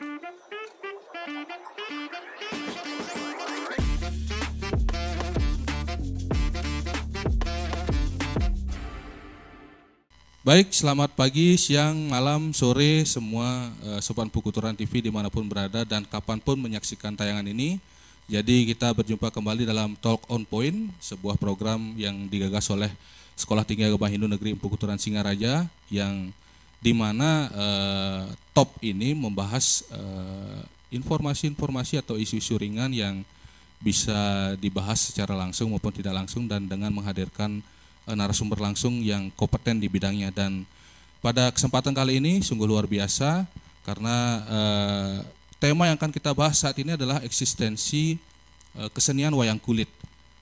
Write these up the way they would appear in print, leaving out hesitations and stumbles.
Baik, selamat pagi, siang, malam, sore semua Sobat Pukuturan TV dimanapun berada dan kapanpun menyaksikan tayangan ini. Jadi kita berjumpa kembali dalam Talk on Point, sebuah program yang digagas oleh Sekolah Tinggi Agama Hindu Negeri Pukuturan Singaraja, yang dimana top ini membahas informasi-informasi atau isu-isu ringan yang bisa dibahas secara langsung maupun tidak langsung dan dengan menghadirkan narasumber langsung yang kompeten di bidangnya. Dan pada kesempatan kali ini sungguh luar biasa karena tema yang akan kita bahas saat ini adalah eksistensi kesenian wayang kulit.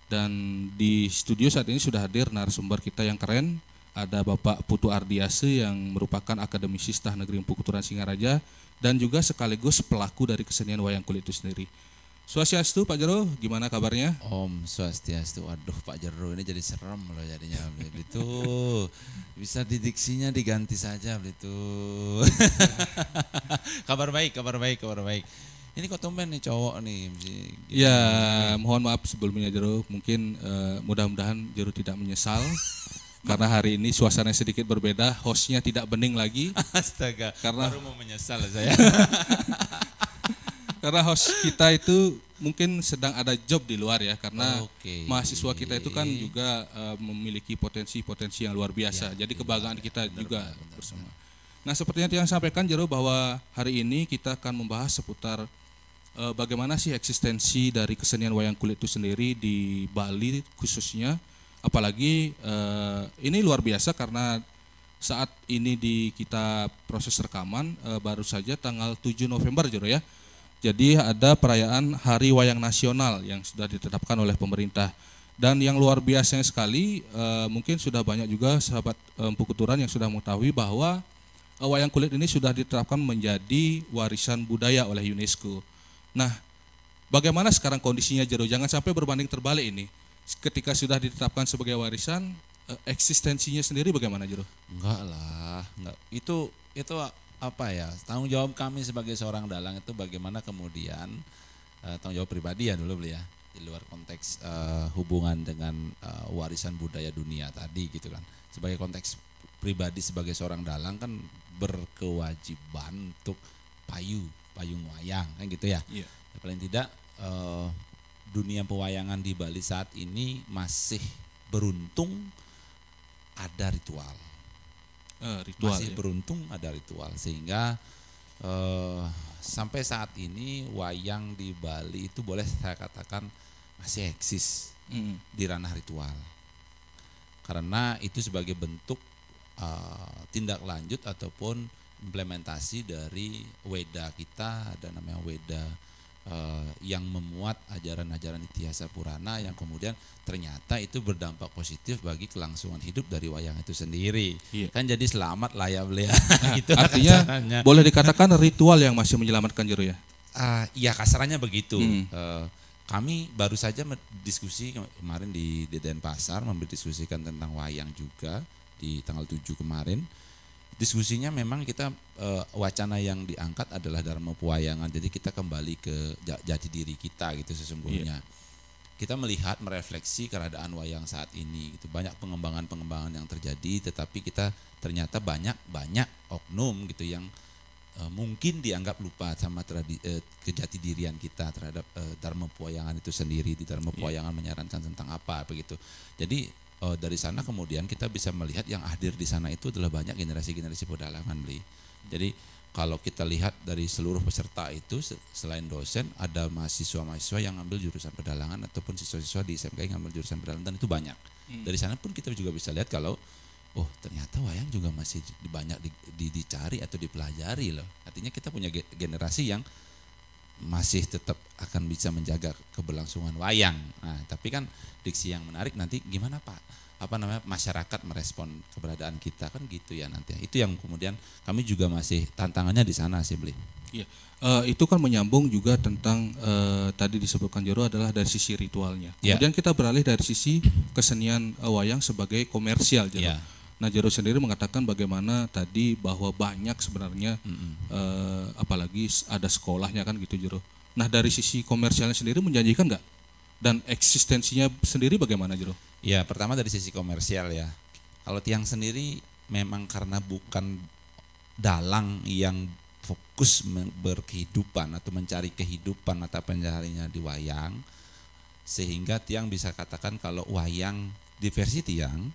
Dan di studio saat ini sudah hadir narasumber kita yang keren, ada Bapak Putu Ardiase yang merupakan akademisi Stah Negeri Pukuturan Singaraja dan juga sekaligus pelaku dari kesenian wayang kulit itu sendiri. Swastiastu Pak Jero, gimana kabarnya? Om Swastiastu, waduh Pak Jero ini jadi serem loh jadinya begitu. Bisa didiksinya diganti saja begitu. Kabar baik. Ini kok tumben nih cowok nih. Ya, mohon maaf sebelumnya Jero, mungkin mudah-mudahan Jero tidak menyesal. Karena hari ini suasananya sedikit berbeda, hostnya tidak bening lagi. Astaga, karena baru mau menyesal saya. Karena host kita itu mungkin sedang ada job di luar ya, karena mahasiswa kita itu kan juga memiliki potensi-potensi yang luar biasa. Jadi kebanggaan kita juga bersama. Nah, seperti yang sampaikan Jero, bahwa hari ini kita akan membahas seputar bagaimana sih eksistensi dari kesenian wayang kulit itu sendiri di Bali khususnya. Apalagi ini luar biasa karena saat ini kita proses rekaman baru saja tanggal 7 November Jero ya. Jadi ada perayaan Hari Wayang Nasional yang sudah ditetapkan oleh pemerintah. Dan yang luar biasanya sekali, mungkin sudah banyak juga sahabat Pukuturan yang sudah mengetahui bahwa wayang kulit ini sudah ditetapkan menjadi warisan budaya oleh UNESCO. Nah, bagaimana sekarang kondisinya Jero? Jangan sampai berbanding terbalik ini. Ketika sudah ditetapkan sebagai warisan, eksistensinya sendiri bagaimana Jero? Enggak lah, itu apa ya, tanggung jawab kami sebagai seorang dalang itu bagaimana kemudian tanggung jawab pribadi ya dulu beli ya, di luar konteks hubungan dengan warisan budaya dunia tadi gitu kan. Sebagai konteks pribadi sebagai seorang dalang kan berkewajiban untuk payung wayang kan gitu ya. Yeah. Paling tidak dunia pewayangan di Bali saat ini masih beruntung ada ritual. Masih beruntung ada ritual sehingga sampai saat ini wayang di Bali itu boleh saya katakan masih eksis di ranah ritual karena itu sebagai bentuk tindak lanjut ataupun implementasi dari Weda kita, ada namanya Weda yang memuat ajaran-ajaran Itihasa Purana yang kemudian ternyata itu berdampak positif bagi kelangsungan hidup dari wayang itu sendiri. Iya. Kan jadi selamat lah ya beliau. Gitu artinya boleh dikatakan ritual yang masih menyelamatkan Jero ya? Iya kasarannya begitu. Kami baru saja diskusi kemarin di Denpasar mendiskusikan tentang wayang juga di tanggal 7 kemarin. Diskusinya memang kita wacana yang diangkat adalah Dharma Pewayangan. Jadi kita kembali ke jati diri kita gitu sesungguhnya. Yeah. Kita melihat merefleksi keadaan wayang saat ini gitu. Banyak pengembangan yang terjadi tetapi kita ternyata banyak oknum gitu yang mungkin dianggap lupa sama kejati dirian kita terhadap Dharma Pewayangan itu sendiri. Di Dharma Pewayangan menyarankan tentang apa begitu. Jadi dari sana kemudian kita bisa melihat yang hadir di sana itu adalah banyak generasi-generasi pedalangan beli. Jadi kalau kita lihat dari seluruh peserta itu selain dosen ada mahasiswa-mahasiswa yang ngambil jurusan pedalangan ataupun siswa-siswa di SMK yang ngambil jurusan pedalangan dan itu banyak. Dari sana pun kita juga bisa lihat kalau ternyata wayang juga masih banyak dicari atau dipelajari loh. Artinya kita punya generasi yang masih tetap akan bisa menjaga keberlangsungan wayang. Nah, tapi kan diksi yang menarik nanti gimana Pak? Masyarakat merespon keberadaan kita kan gitu ya nanti. Itu yang kemudian kami juga masih tantangannya di sana sih beli. Iya. Itu kan menyambung juga tentang tadi disebutkan Jero adalah dari sisi ritualnya. Kemudian kita beralih dari sisi kesenian wayang sebagai komersial Jero. Nah, Jero sendiri mengatakan bagaimana tadi bahwa banyak sebenarnya apalagi ada sekolahnya kan gitu, Jero. Nah, dari sisi komersialnya sendiri menjanjikan nggak? Dan eksistensinya sendiri bagaimana, Jero? Ya, pertama dari sisi komersial ya. Kalau Tiang sendiri memang karena bukan dalang yang fokus berkehidupan atau mencari kehidupan mata pencahariannya di wayang, sehingga Tiang bisa katakan kalau wayang di versi Tiang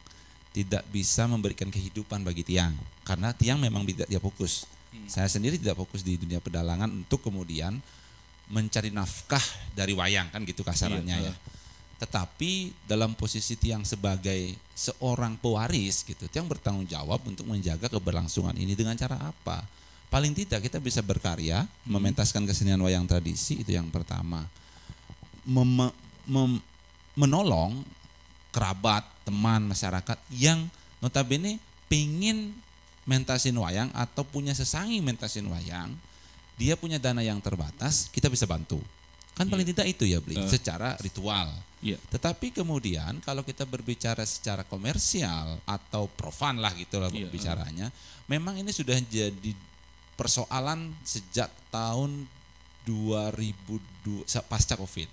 tidak bisa memberikan kehidupan bagi Tiang, karena Tiang memang tidak dia fokus. Saya sendiri tidak fokus di dunia pedalangan untuk kemudian mencari nafkah dari wayang, kan gitu kasarannya ya. Tetapi dalam posisi Tiang sebagai seorang pewaris gitu, Tiang bertanggung jawab untuk menjaga keberlangsungan ini dengan cara apa? Paling tidak kita bisa berkarya, mementaskan kesenian wayang tradisi, itu yang pertama. Menolong kerabat, teman, masyarakat yang notabene pingin mentasin wayang atau punya sesangi mentasin wayang, dia punya dana yang terbatas, kita bisa bantu. Kan paling tidak itu ya Bli, secara ritual. Tetapi kemudian kalau kita berbicara secara komersial atau profan lah gitu lah bicaranya, memang ini sudah jadi persoalan sejak tahun 2002 pasca Covid.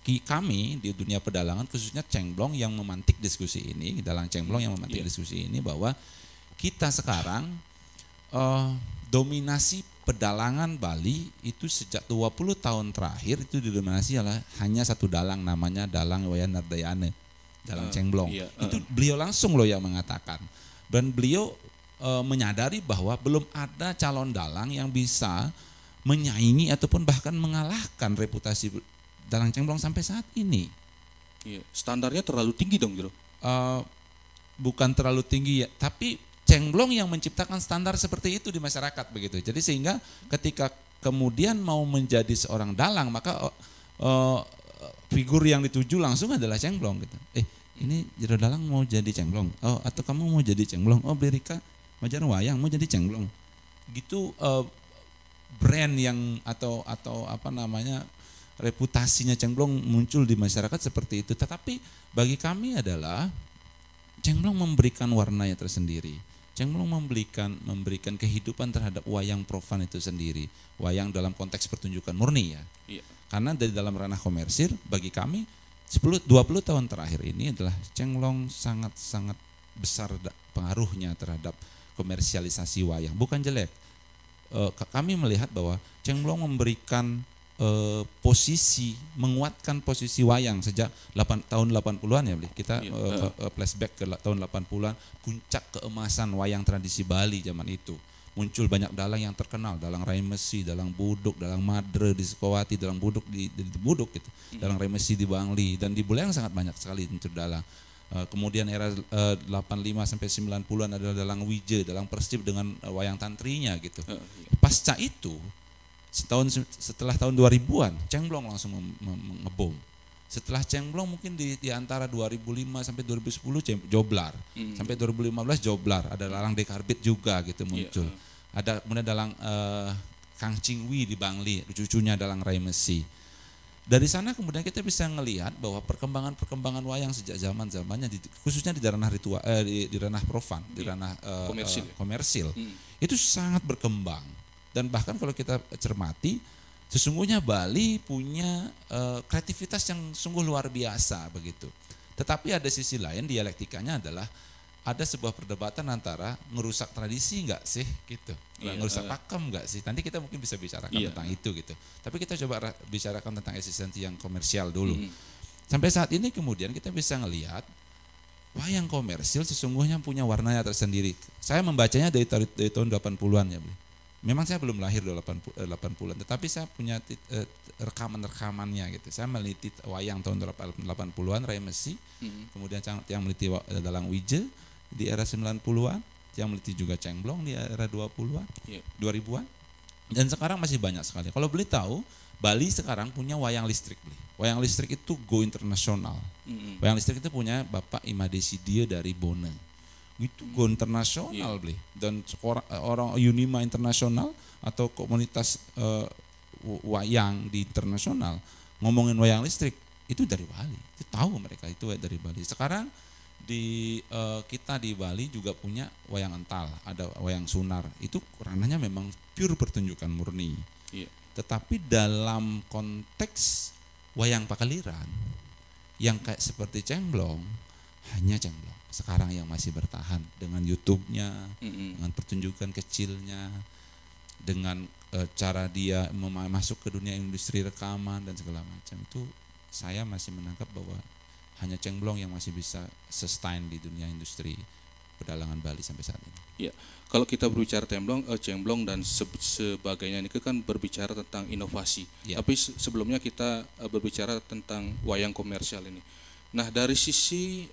Kami di dunia pedalangan khususnya Cengblong yang memantik diskusi ini, dalang Cengblong yang memantik diskusi ini, bahwa kita sekarang dominasi pedalangan Bali itu sejak 20 tahun terakhir itu didominasi oleh hanya satu dalang, namanya Dalang Wayan Nardayana, dalang Cengblong. Itu beliau langsung loh yang mengatakan, dan beliau menyadari bahwa belum ada calon dalang yang bisa menyaingi ataupun bahkan mengalahkan reputasi dalang Cengblong sampai saat ini. Standarnya terlalu tinggi dong, Jero? Bukan terlalu tinggi ya, tapi Cengblong yang menciptakan standar seperti itu di masyarakat begitu. Jadi sehingga ketika kemudian mau menjadi seorang dalang, maka figur yang dituju langsung adalah Cengblong gitu. Ini Jero Dalang mau jadi Cengblong. Oh, atau kamu mau jadi Cengblong. Oh, Berika Majar Wayang mau jadi Cengblong. Gitu brand yang atau apa namanya, reputasinya Cengblong muncul di masyarakat seperti itu. Tetapi bagi kami adalah Cengblong memberikan warnanya tersendiri. Cengblong memberikan kehidupan terhadap wayang profan itu sendiri. Wayang dalam konteks pertunjukan murni ya. Karena dari dalam ranah komersil bagi kami 20 tahun terakhir ini adalah Cengblong sangat-sangat besar pengaruhnya terhadap komersialisasi wayang. Bukan jelek. Kami melihat bahwa Cengblong memberikan posisi, menguatkan posisi wayang sejak tahun 80-an ya Bli. Kita flashback ke tahun 80-an, puncak keemasan wayang tradisi Bali zaman itu. Muncul banyak dalang yang terkenal, dalang Raimesi, dalang Buduk, dalang Madre di Sukawati, dalang Buduk di Buduk gitu. Dalang Raimesi di Bangli, dan di Buleleng sangat banyak sekali muncul dalang. Kemudian era 85 sampai 90-an adalah dalang Wije, dalang Persib dengan wayang tantrinya gitu. Pasca itu setelah tahun 2000-an, Cengblong langsung ngebom. Setelah Cengblong mungkin di antara 2005 sampai 2010 Joblar, sampai 2015 Joblar, ada dalang Dekarbit juga gitu muncul. Ada kemudian dalang Kang Cingwi di Bangli, cucunya dalang Raimesi. Dari sana kemudian kita bisa ngelihat bahwa perkembangan wayang sejak zamannya khususnya di ranah ritual, di ranah profan, di ranah komersil, itu sangat berkembang. Dan bahkan kalau kita cermati, sesungguhnya Bali punya kreativitas yang sungguh luar biasa begitu. Tetapi ada sisi lain, dialektikanya adalah ada sebuah perdebatan antara ngerusak tradisi enggak sih gitu, ngerusak pakem enggak sih. Nanti kita mungkin bisa bicarakan tentang itu gitu. Tapi kita coba bicarakan tentang eksistensi yang komersial dulu. Sampai saat ini kemudian kita bisa ngelihat wayang komersil sesungguhnya punya warnanya tersendiri. Saya membacanya dari tahun 80-an ya Bli. Memang saya belum lahir di 80-an, tetapi saya punya rekaman-rekamannya gitu. Saya meliti wayang tahun 80-an, Raimesi, kemudian yang meliti dalang Wije di era 90-an, yang meliti juga Cengblong di era 20-an, 2000-an. Dan sekarang masih banyak sekali. Kalau Beli tahu, Bali sekarang punya wayang listrik. Beli. Wayang listrik itu go internasional. Wayang listrik itu punya Bapak Imadesidio dari Bone. Itu go internasional Beli. Dan orang Unima internasional atau komunitas wayang di internasional ngomongin wayang listrik itu dari Bali. Itu tahu mereka itu dari Bali. Sekarang Kita di Bali juga punya wayang ental, ada wayang sunar. Itu ranahnya memang pure pertunjukan murni. Iya. Tetapi dalam konteks wayang Pakaliran yang kayak seperti Cemblong, hanya Cemblong sekarang yang masih bertahan dengan YouTube-nya, dengan pertunjukan kecilnya, dengan cara dia masuk ke dunia industri rekaman dan segala macam. Itu saya masih menangkap bahwa hanya Cemblong yang masih bisa sustain di dunia industri pedalangan Bali sampai saat ini. Ya, kalau kita berbicara Cemblong dan sebagainya ini kan berbicara tentang inovasi. Ya. Tapi sebelumnya kita berbicara tentang wayang komersial ini. Nah, dari sisi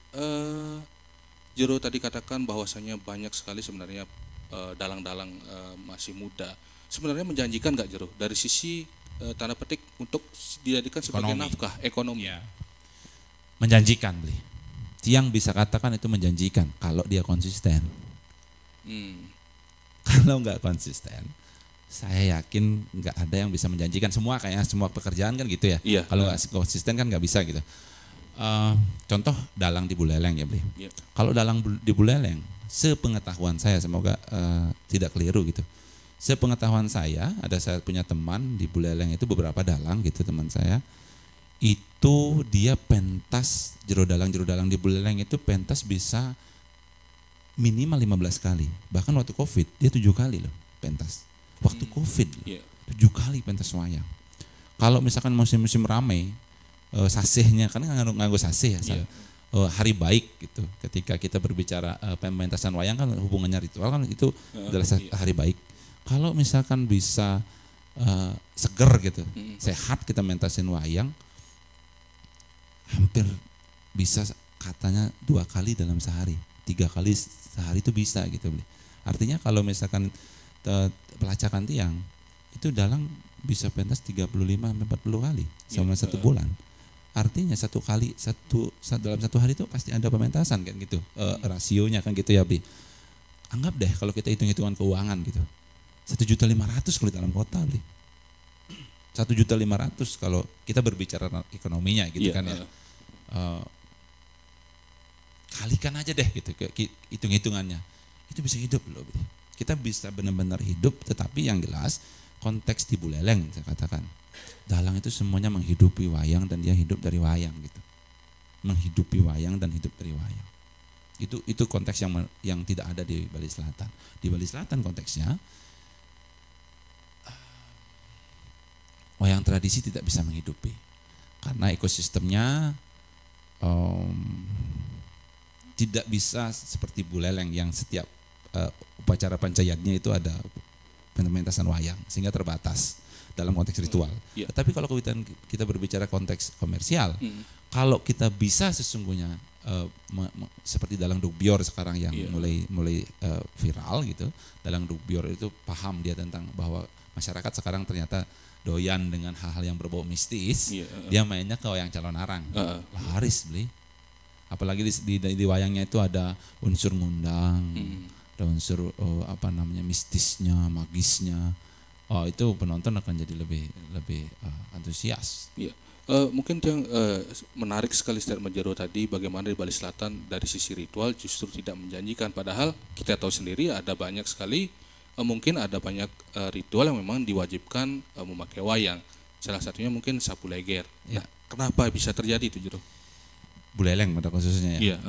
Jero tadi katakan bahwasanya banyak sekali sebenarnya dalang-dalang masih muda. Sebenarnya menjanjikan nggak Jero dari sisi tanda petik untuk dijadikan sebagai nafkah ekonomi? Ya. Menjanjikan, Bli. Tiang bisa katakan itu menjanjikan kalau dia konsisten. Kalau nggak konsisten, saya yakin nggak ada yang bisa menjanjikan. Semua kayaknya semua pekerjaan kan gitu ya. Iya. Kalau nggak konsisten kan nggak bisa gitu. Contoh dalang di Buleleng ya, Bli. Iya. Kalau dalang di Buleleng, sepengetahuan saya, semoga tidak keliru gitu. Sepengetahuan saya punya teman di Buleleng itu beberapa dalang gitu teman saya. Itu dia pentas jero dalang di Buleleng itu pentas bisa minimal 15 kali. Bahkan waktu Covid dia 7 kali loh pentas. Waktu Covid 7 kali pentas wayang. Kalau misalkan musim-musim ramai sasehnya kan nganggo saseh ya. Hari baik gitu. Ketika kita berbicara pementasan wayang kan hubungannya ritual kan itu adalah hari baik. Kalau misalkan bisa seger gitu, sehat kita mentasin wayang, hampir bisa katanya 2 kali dalam sehari, 3 kali sehari itu bisa gitu. Artinya kalau misalkan pelacakan tiang itu dalang bisa pentas 35-40 kali selama 1 bulan. Artinya dalam 1 hari itu pasti ada pementasan kan gitu, rasionya kan gitu ya, Bi. Anggap deh kalau kita hitung-hitungan keuangan gitu, 1.500.000 kalau di dalam kota, Bi. 1.500.000 kalau kita berbicara ekonominya gitu kan ya. Kalikan aja deh gitu hitung-hitungannya. Itu bisa hidup loh. Kita bisa benar-benar hidup, tetapi yang jelas konteks di Buleleng saya katakan. Dalang itu semuanya menghidupi wayang dan dia hidup dari wayang gitu. Menghidupi wayang dan hidup dari wayang. Itu konteks yang tidak ada di Bali Selatan. Di Bali Selatan konteksnya wayang tradisi tidak bisa menghidupi karena ekosistemnya tidak bisa seperti Buleleng yang setiap upacara pancayatnya itu ada pementasan wayang sehingga terbatas dalam konteks ritual. Tetapi kalau kita berbicara konteks komersial, kalau kita bisa sesungguhnya seperti dalang Dukbior sekarang yang mulai viral gitu, dalang Dukbior itu paham dia tentang bahwa masyarakat sekarang ternyata doyan dengan hal-hal yang berbau mistis, dia mainnya ke wayang calon arang, laris Bli. Apalagi di wayangnya itu ada unsur ngundang, ada unsur mistisnya, magisnya. Itu penonton akan jadi lebih antusias. Mungkin yang menarik sekali statement Jero tadi, bagaimana di Bali Selatan dari sisi ritual justru tidak menjanjikan, padahal kita tahu sendiri ada banyak sekali mungkin ada banyak ritual yang memang diwajibkan memakai wayang. Salah satunya mungkin sapu leger. Nah, kenapa bisa terjadi itu Jero? Buleleng pada khususnya ya.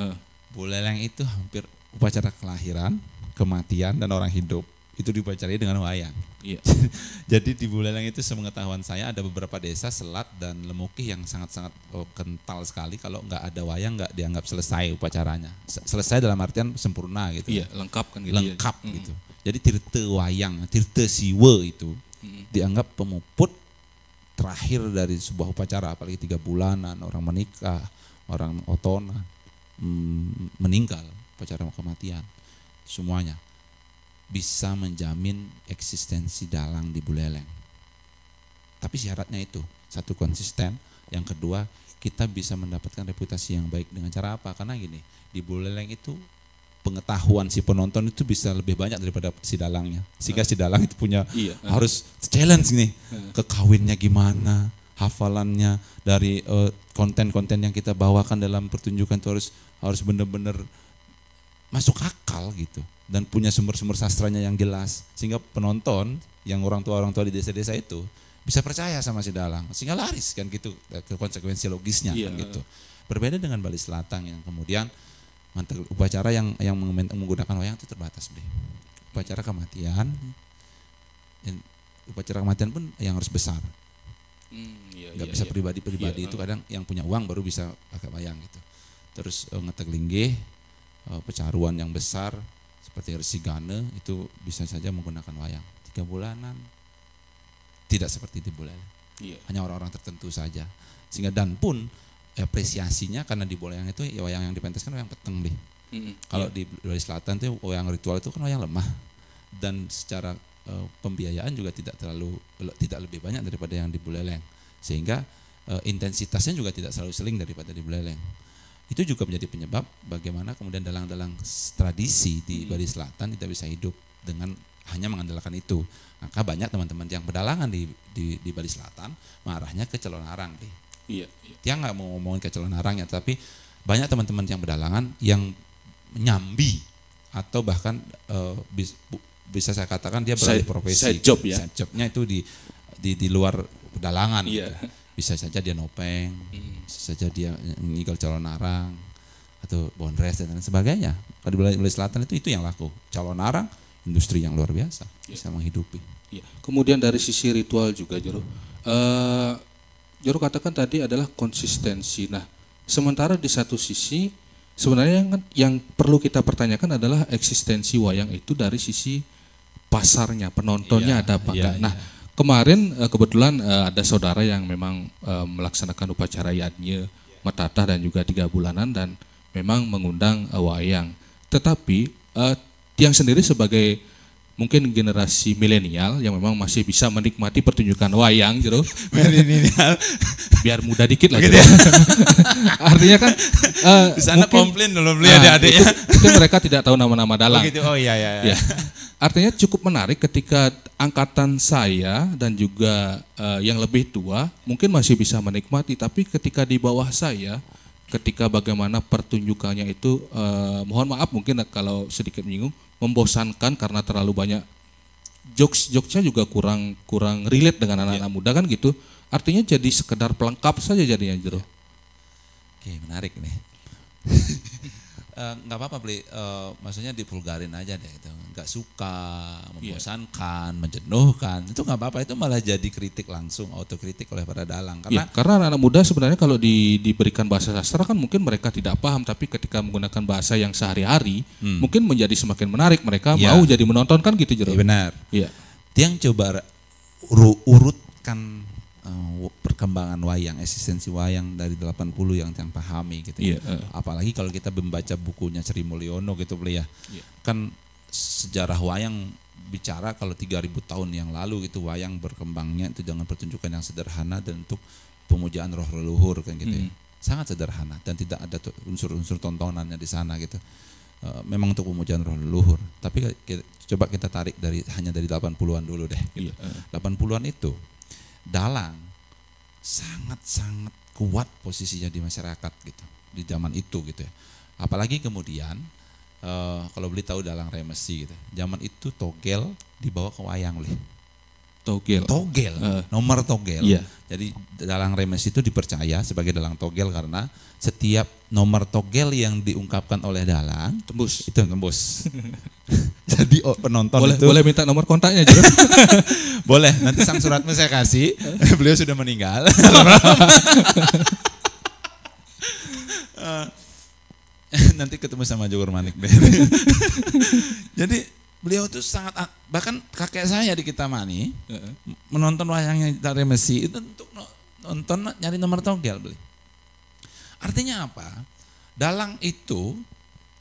Buleleng itu hampir upacara kelahiran, kematian dan orang hidup itu diupacarai dengan wayang. Jadi di Buleleng itu sepengetahuan saya ada beberapa desa selat dan lemukih yang sangat-sangat kental sekali. Kalau nggak ada wayang nggak dianggap selesai upacaranya. Selesai dalam artian sempurna gitu. Lengkap kan gitu. Lengkap gitu. Jadi tirte wayang, tirte siwe itu dianggap pemuput terakhir dari sebuah upacara, apalagi 3 bulanan, orang menikah, orang otona, meninggal, upacara kematian, semuanya bisa menjamin eksistensi dalang di Buleleng. Tapi syaratnya itu, 1 konsisten, yang kedua kita bisa mendapatkan reputasi yang baik dengan cara apa? Karena gini, di Buleleng itu pengetahuan si penonton itu bisa lebih banyak daripada si dalangnya, sehingga si dalang itu punya harus challenge nih, kekawinnya gimana, hafalannya, dari konten-konten yang kita bawakan dalam pertunjukan itu harus benar-benar masuk akal gitu, dan punya sumber-sumber sastranya yang jelas, sehingga penonton yang orang tua di desa-desa itu bisa percaya sama si dalang, sehingga laris kan gitu ke konsekuensi logisnya kan gitu. Berbeda dengan Bali Selatan yang kemudian upacara yang menggunakan wayang itu terbatas deh. Upacara kematian pun yang harus besar. Nggak bisa pribadi-pribadi itu kadang yang punya uang baru bisa pakai wayang gitu. Terus ngetek linggih, pecaruan yang besar seperti resigane itu bisa saja menggunakan wayang. 3 bulanan tidak seperti di Buleleng. Hanya orang-orang tertentu saja. Sehingga dan pun apresiasinya karena di Buleleng itu ya wayang yang dipentaskan wayang peteng deh. Kalau di Bali Selatan itu wayang ritual itu kan wayang lemah, dan secara pembiayaan juga tidak lebih banyak daripada yang di Buleleng, sehingga intensitasnya juga tidak selalu seling daripada di Buleleng. Itu juga menjadi penyebab bagaimana kemudian dalang-dalang tradisi di Bali Selatan tidak bisa hidup dengan hanya mengandalkan itu. Maka banyak teman-teman yang berdalangan di Bali Selatan marahnya ke Celonarang deh. Dia nggak mau ngomongin ke Celonarangnya, tapi banyak teman-teman yang berdalangan yang menyambi atau bahkan bisa saya katakan dia beralih profesi. Side job ya. Side jobnya itu di luar pedalangan. Gitu. Bisa saja dia nopeng, bisa saja dia ngigal Celonarang atau bondres dan lain sebagainya. Kalau di Bali Selatan itu yang laku. Celonarang industri yang luar biasa, bisa menghidupi. Kemudian dari sisi ritual juga Jero. Jero katakan tadi adalah konsistensi. Nah, sementara di satu sisi sebenarnya yang perlu kita pertanyakan adalah eksistensi wayang itu dari sisi pasarnya, penontonnya ada apa enggak. Nah, kemarin kebetulan ada saudara yang memang melaksanakan upacara Yadnya, Metatah dan juga 3 bulanan dan memang mengundang wayang. Tetapi yang sendiri sebagai mungkin generasi milenial yang memang masih bisa menikmati pertunjukan wayang gitu. Milenial. Biar muda dikit lah gitu. Artinya kan di sana komplain dulu beli adik-adiknya. Itu mereka tidak tahu nama-nama dalang. Begitu. Oh iya. Artinya cukup menarik ketika angkatan saya dan juga yang lebih tua mungkin masih bisa menikmati, tapi ketika di bawah saya, ketika bagaimana pertunjukannya itu mohon maaf mungkin kalau sedikit menyinggung, membosankan karena terlalu banyak jokes-jokesnya juga kurang relate dengan anak-anak muda kan gitu. Artinya jadi sekedar pelengkap saja jadinya Jero. Oke, menarik nih. Nggak apa-apa beli, maksudnya dipulgarin aja deh itu. Nggak suka, membosankan, menjenuhkan, itu nggak apa-apa, itu malah jadi kritik langsung, autokritik oleh para dalang. Karena anak-anak muda sebenarnya kalau diberikan bahasa sastra kan mungkin mereka tidak paham, tapi ketika menggunakan bahasa yang sehari-hari mungkin menjadi semakin menarik, mereka mau jadi menonton kan gitu Jero. Benar. Yang coba urutkan perkembangan wayang, eksistensi wayang dari 80 yang pahami gitu. Apalagi kalau kita membaca bukunya Sri Mulyono gitu beli ya. Kan sejarah wayang bicara kalau 3000 tahun yang lalu gitu wayang berkembangnya itu dengan pertunjukan yang sederhana dan untuk pemujaan roh leluhur kan gitu ya. Sangat sederhana dan tidak ada unsur-unsur tontonannya di sana gitu. Memang untuk pemujaan roh leluhur. Tapi coba kita tarik hanya dari 80-an dulu deh. Gitu. 80-an itu dalang sangat-sangat kuat posisinya di masyarakat gitu di zaman itu gitu ya. Apalagi kemudian kalau beli tahu dalang remesi gitu. Zaman itu togel dibawa ke wayang lih. Togel. Nomor togel. Jadi dalang remesi itu dipercaya sebagai dalang togel karena setiap nomor togel yang diungkapkan oleh dalang tembus. Jadi penonton boleh minta nomor kontaknya juga. Boleh, nanti sang suratnya saya kasih. Beliau sudah meninggal. Nanti ketemu sama Jogor Manik deh. Jadi beliau tuh sangat, bahkan kakek saya di Kitamani menonton wayangnya remesi itu untuk nonton nyari nomor togel beli. Artinya apa? Dalang itu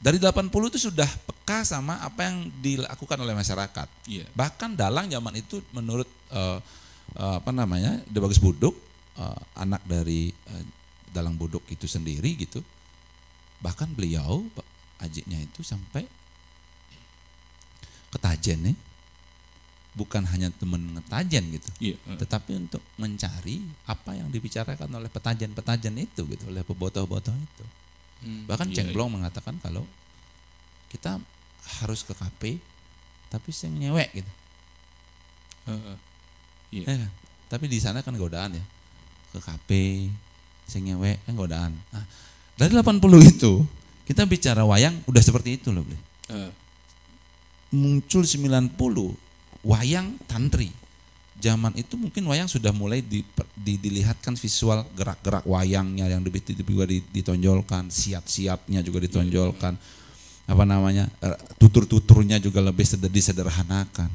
dari 80 itu sudah peka sama apa yang dilakukan oleh masyarakat. Bahkan dalang zaman itu menurut De Bagus Buduk, anak dari dalang Buduk itu sendiri gitu. Bahkan beliau ajiknya itu sampai ke Tajen nih bukan hanya teman ngetajen gitu, Iya. tetapi untuk mencari apa yang dibicarakan oleh petajen-petajen itu gitu, oleh pebotoh-botoh itu. Bahkan Cheng Blong mengatakan kalau kita harus ke KP tapi sing nyewek gitu. Iya. Tapi di sana kan godaan ya, ke KP sing nyewek kan godaan. Nah, dari 80 itu kita bicara wayang udah seperti itu loh, Ble. Muncul 90 wayang tantri. Zaman itu mungkin wayang sudah mulai dilihatkan visual gerak-gerak wayangnya yang lebih juga ditonjolkan, siat-siatnya juga ditonjolkan. Apa namanya? Tutur-tuturnya juga lebih disederhanakan.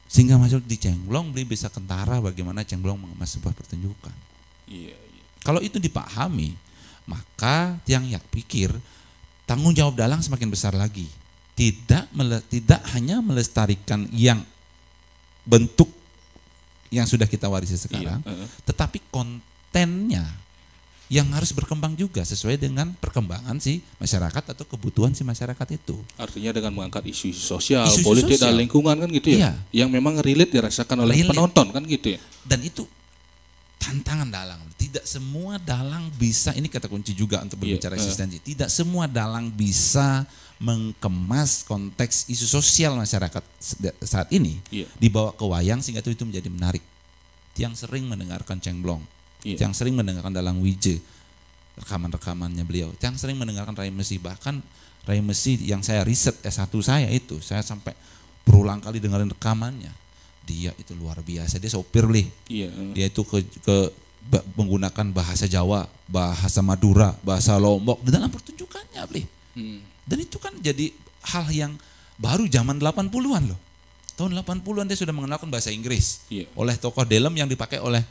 Sehingga masuk di Cheng Blong bisa kentara bagaimana Cheng Blong mengemas sebuah pertunjukan. Iya. Kalau itu dipahami, maka Tiang Yak pikir tanggung jawab dalang semakin besar lagi. Tidak hanya melestarikan yang bentuk yang sudah kita warisi sekarang, tetapi kontennya yang harus berkembang juga sesuai dengan perkembangan si masyarakat atau kebutuhan si masyarakat itu. Artinya dengan mengangkat isu sosial, politik dan lingkungan kan gitu ya, yang memang relate dirasakan oleh penonton kan gitu ya. Dan itu tantangan dalang. Tidak semua dalang bisa, ini kata kunci juga untuk berbicara eksistensi. Tidak semua dalang bisa mengemas konteks isu sosial masyarakat saat ini dibawa ke wayang sehingga itu menjadi menarik. Yang sering mendengarkan Cheng Blong, yang sering mendengarkan Dalang Wije, rekaman-rekamannya beliau, yang sering mendengarkan Rai Mesi, bahkan Rai Mesi yang saya riset S1 saya itu, saya sampai berulang kali dengerin rekamannya. Dia itu luar biasa, dia sopir Bli. Dia itu menggunakan bahasa Jawa, bahasa Madura, bahasa Lombok di dalam pertunjukannya Bli. Dan itu kan jadi hal yang baru zaman 80-an loh. Tahun 80-an dia sudah mengenalkan bahasa Inggris oleh tokoh Delem yang dipakai oleh,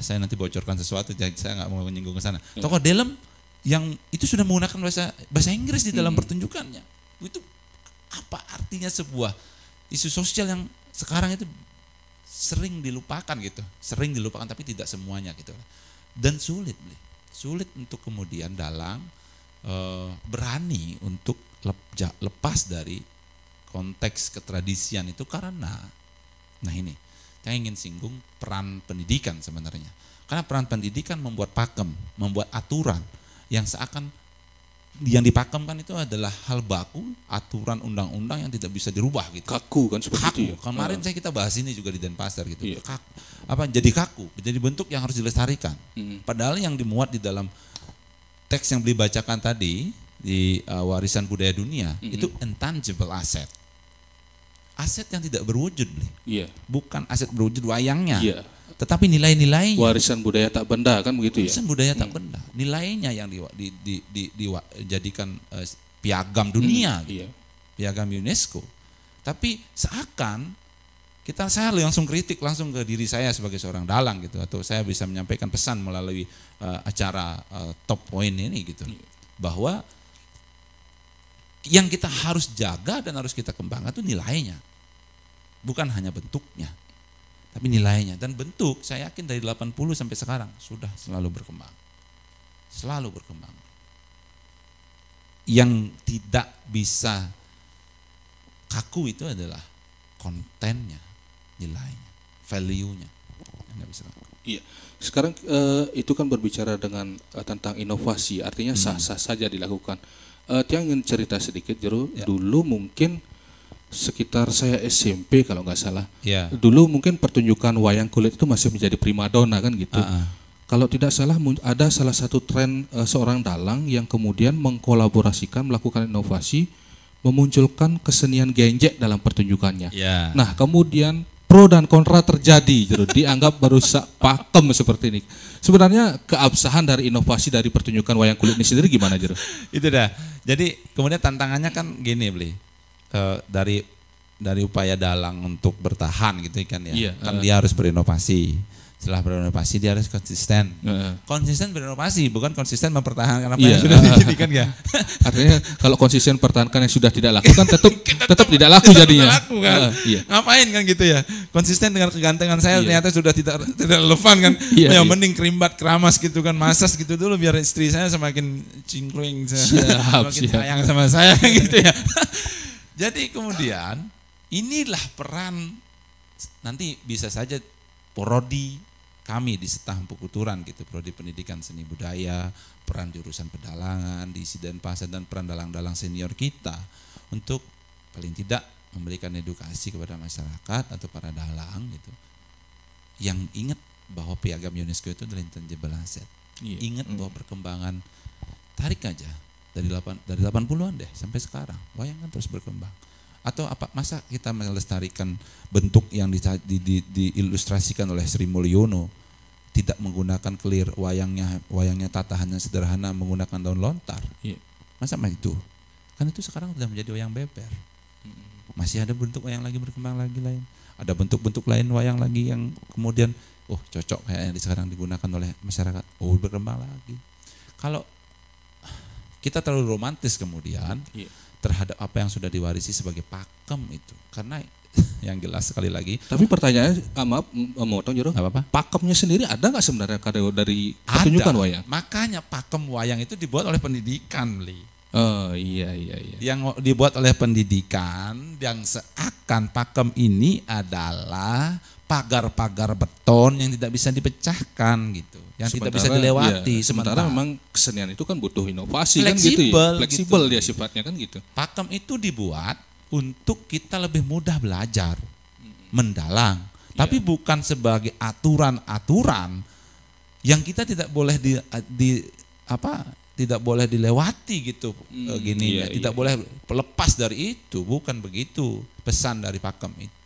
saya nanti bocorkan sesuatu, jadi saya nggak mau menyinggung ke sana. Tokoh Delem yang itu sudah menggunakan bahasa Inggris di dalam pertunjukannya. Itu apa artinya sebuah isu sosial yang sekarang itu sering dilupakan gitu, sering dilupakan tapi tidak semuanya gitu. Dan sulit untuk kemudian dalang berani untuk lepas dari konteks ketradisian itu karena, nah ini saya ingin singgung peran pendidikan sebenarnya. Karena peran pendidikan membuat pakem, membuat aturan yang seakan yang dipakemkan itu adalah hal baku, aturan undang-undang yang tidak bisa dirubah gitu. Kaku kan seperti itu ya. Kemarin kita bahas ini juga di Denpasar gitu. Jadi kaku, jadi bentuk yang harus dilestarikan. Padahal yang dimuat di dalam teks yang beliau bacakan tadi di warisan budaya dunia itu intangible asset. Aset yang tidak berwujud, bukan aset berwujud wayangnya, tetapi nilai-nilainya. Warisan budaya tak benda kan begitu ya. Warisan budaya tak benda, nilainya yang dijadikan piagam dunia, piagam UNESCO. Tapi seakan saya langsung kritik langsung ke diri saya sebagai seorang dalang gitu, atau saya bisa menyampaikan pesan melalui acara Top Point ini gitu, bahwa yang kita harus jaga dan harus kita kembangkan itu nilainya, bukan hanya bentuknya, tapi nilainya. Dan bentuk saya yakin dari 80 sampai sekarang sudah selalu berkembang. Yang tidak bisa kaku itu adalah kontennya, nilainya, value-nya. Iya. Sekarang itu kan berbicara dengan tentang inovasi, artinya sah-sah saja dilakukan. Tiang ingin cerita sedikit, dulu mungkin sekitar saya SMP kalau nggak salah. Dulu mungkin pertunjukan wayang kulit itu masih menjadi primadona kan gitu. Kalau tidak salah ada salah satu tren seorang dalang yang kemudian mengkolaborasikan, melakukan inovasi, memunculkan kesenian genjek dalam pertunjukannya. Nah, kemudian pro dan kontra terjadi, dianggap merusak pakem seperti ini. Sebenarnya keabsahan dari inovasi dari pertunjukan wayang kulit ini sendiri gimana, Jero? Itu dah. Jadi kemudian tantangannya kan gini, Bli. Dari upaya dalang untuk bertahan gitu kan ya. Kan dia harus berinovasi. Setelah berinovasi dia harus konsisten. Konsisten berinovasi, bukan konsisten mempertahankan apa yang sudah dijadikan ya. Artinya kalau konsisten pertahankan yang sudah tidak laku kan tetap tidak laku jadinya. Laku kan. Ngapain kan gitu ya. Konsisten dengan kegantengan saya ternyata sudah tidak relevan kan. Yang mending kerimbat keramas gitu kan, masas gitu dulu biar istri saya semakin cingkring, semakin sayang sama saya gitu ya. Jadi kemudian inilah peran, nanti bisa saja prodi kami di Setah Empu Kuturan gitu, prodi pendidikan seni budaya, peran jurusan pedalangan di Denpasar dan peran dalang-dalang senior kita untuk paling tidak memberikan edukasi kepada masyarakat atau para dalang gitu, yang ingat bahwa piagam UNESCO itu adalah intangible asset. Ingat bahwa perkembangan, tarik aja dari 80-an deh sampai sekarang, wayang kan terus berkembang. Atau apa, masa kita melestarikan bentuk yang diilustrasikan oleh Sri Mulyono, tidak menggunakan kelir, wayangnya tatahannya sederhana menggunakan daun lontar. Masa itu? Kan itu sekarang sudah menjadi wayang beber. Masih ada bentuk wayang lagi berkembang lagi lain. Ada bentuk-bentuk lain wayang lagi yang kemudian cocok kayak yang sekarang digunakan oleh masyarakat. Berkembang lagi. Kalau kita terlalu romantis kemudian terhadap apa yang sudah diwarisi sebagai pakem itu, karena yang jelas sekali lagi. Tapi pertanyaannya, maaf motong Jero, pakemnya sendiri ada nggak sebenarnya dari pertunjukan wayang? Makanya pakem wayang itu dibuat oleh pendidikan, Li. Oh iya. Yang dibuat oleh pendidikan, yang seakan pakem ini adalah pagar-pagar beton yang tidak bisa dipecahkan gitu, yang tidak bisa dilewati. Sementara memang kesenian itu kan butuh inovasi, fleksibel, kan gitu, fleksibel dia sifatnya kan gitu. Pakem itu dibuat untuk kita lebih mudah belajar, mendalang, tapi bukan sebagai aturan-aturan yang kita tidak boleh tidak boleh dilewati gitu, tidak boleh lepas dari itu, bukan begitu pesan dari pakem itu.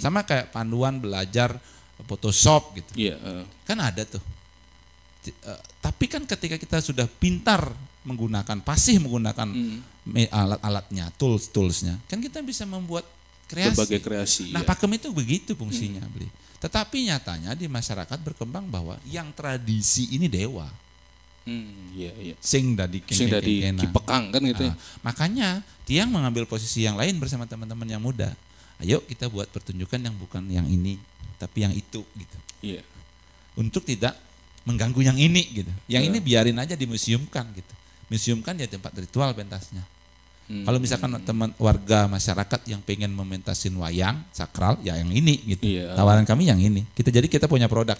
Sama kayak panduan belajar Photoshop gitu, kan ada tuh. Tapi kan ketika kita sudah pintar menggunakan, fasih menggunakan alat-alatnya, toolsnya, kan kita bisa membuat kreasi. Berbagai kreasi. Nah, pakem itu begitu fungsinya, Bli. Tetapi nyatanya di masyarakat berkembang bahwa yang tradisi ini dewa. Sing dadi kipekang kan gitu. Makanya Tiang mengambil posisi yang lain bersama teman-teman yang muda. Ayo kita buat pertunjukan yang bukan yang ini, tapi yang itu gitu. Untuk tidak mengganggu yang ini gitu. Yang ini biarin aja dimuseumkan gitu. Museumkan ya tempat ritual pentasnya. Kalau misalkan teman warga masyarakat yang pengen mementasin wayang sakral, ya yang ini gitu. Tawaran kami yang ini. Kita punya produk.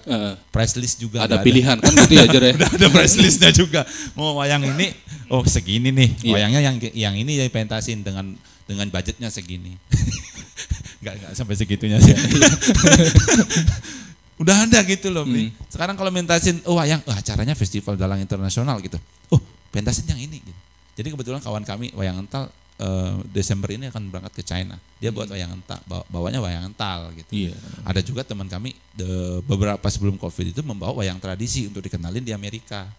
Price list juga ada pilihan kan gitu ya, Jere. Ada price listnya juga. Mau wayang ini, segini nih. Wayangnya yang ini ya pentasin dengan budgetnya segini. Enggak sampai segitunya sih. Udah ada gitu loh, Sekarang kalau mentasin wayang, acaranya Festival Dalang Internasional gitu. Pentasin yang ini gitu. Jadi kebetulan kawan kami wayang ental Desember ini akan berangkat ke China. Dia buat wayang ental, bawanya wayang ental gitu. Ada juga teman kami beberapa sebelum Covid itu membawa wayang tradisi untuk dikenalin di Amerika.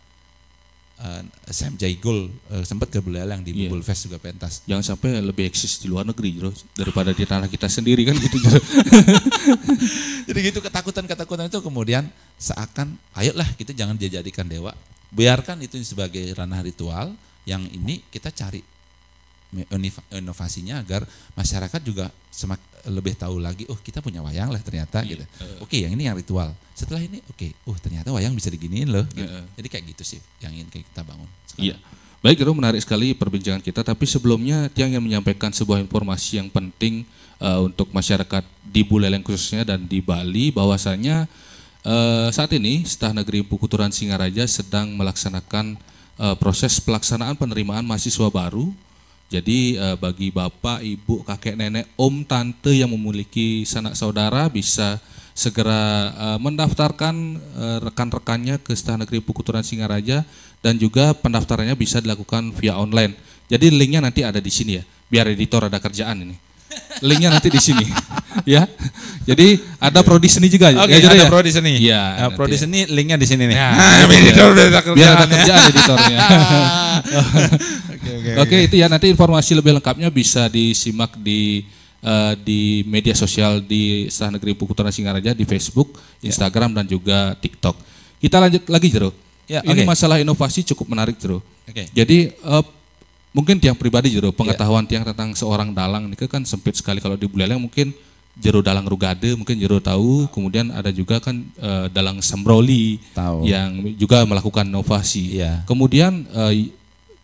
Sam Jaigul sempat ke Belelang di Bubble Fest juga pentas. Jangan sampai lebih eksis di luar negeri daripada di tanah kita sendiri kan gitu. Jadi gitu ketakutan itu kemudian seakan ayolah kita jangan dijadikan dewa. Biarkan itu sebagai ranah ritual. Yang ini kita cari inovasinya agar masyarakat juga lebih tahu lagi, kita punya wayang lah ternyata gitu. Oke, yang ini yang ritual. Setelah ini ternyata wayang bisa diginiin loh. Gitu. Jadi kayak gitu sih yang ingin kita bangun sekarang. Baik, Jero, menarik sekali perbincangan kita, tapi sebelumnya Tiang yang menyampaikan sebuah informasi yang penting untuk masyarakat di Buleleng khususnya dan di Bali, bahwasanya saat ini Setah Negeri Empu Kuturan Singaraja sedang melaksanakan proses pelaksanaan penerimaan mahasiswa baru. Jadi bagi bapak, ibu, kakek, nenek, om, tante yang memiliki sanak saudara bisa segera mendaftarkan rekan-rekannya ke Setah Negeri Empu Kuturan Singaraja, dan juga pendaftarannya bisa dilakukan via online. Jadi linknya nanti ada di sini ya, biar editor ada kerjaan ini. Linknya nanti di sini, ya. Jadi ada prodi seni juga. Ada prodi seni. Ya, prodi seni linknya di sini nih. Biar ada kerjaan editornya. Oke, itu ya, nanti informasi lebih lengkapnya bisa disimak di media sosial di Setah Negeri Empu Kuturan Singaraja, di Facebook, Instagram, dan juga TikTok. Kita lanjut lagi, Jero. Ini masalah inovasi cukup menarik, Jero. Jadi mungkin Tiang pribadi, Jero, pengetahuan Tiang tentang seorang dalang ini kan sempit sekali. Kalau di Buleleng mungkin Jero Dalang Rugade mungkin Jero tahu, kemudian ada juga kan Dalang Sambroli yang juga melakukan inovasi. Kemudian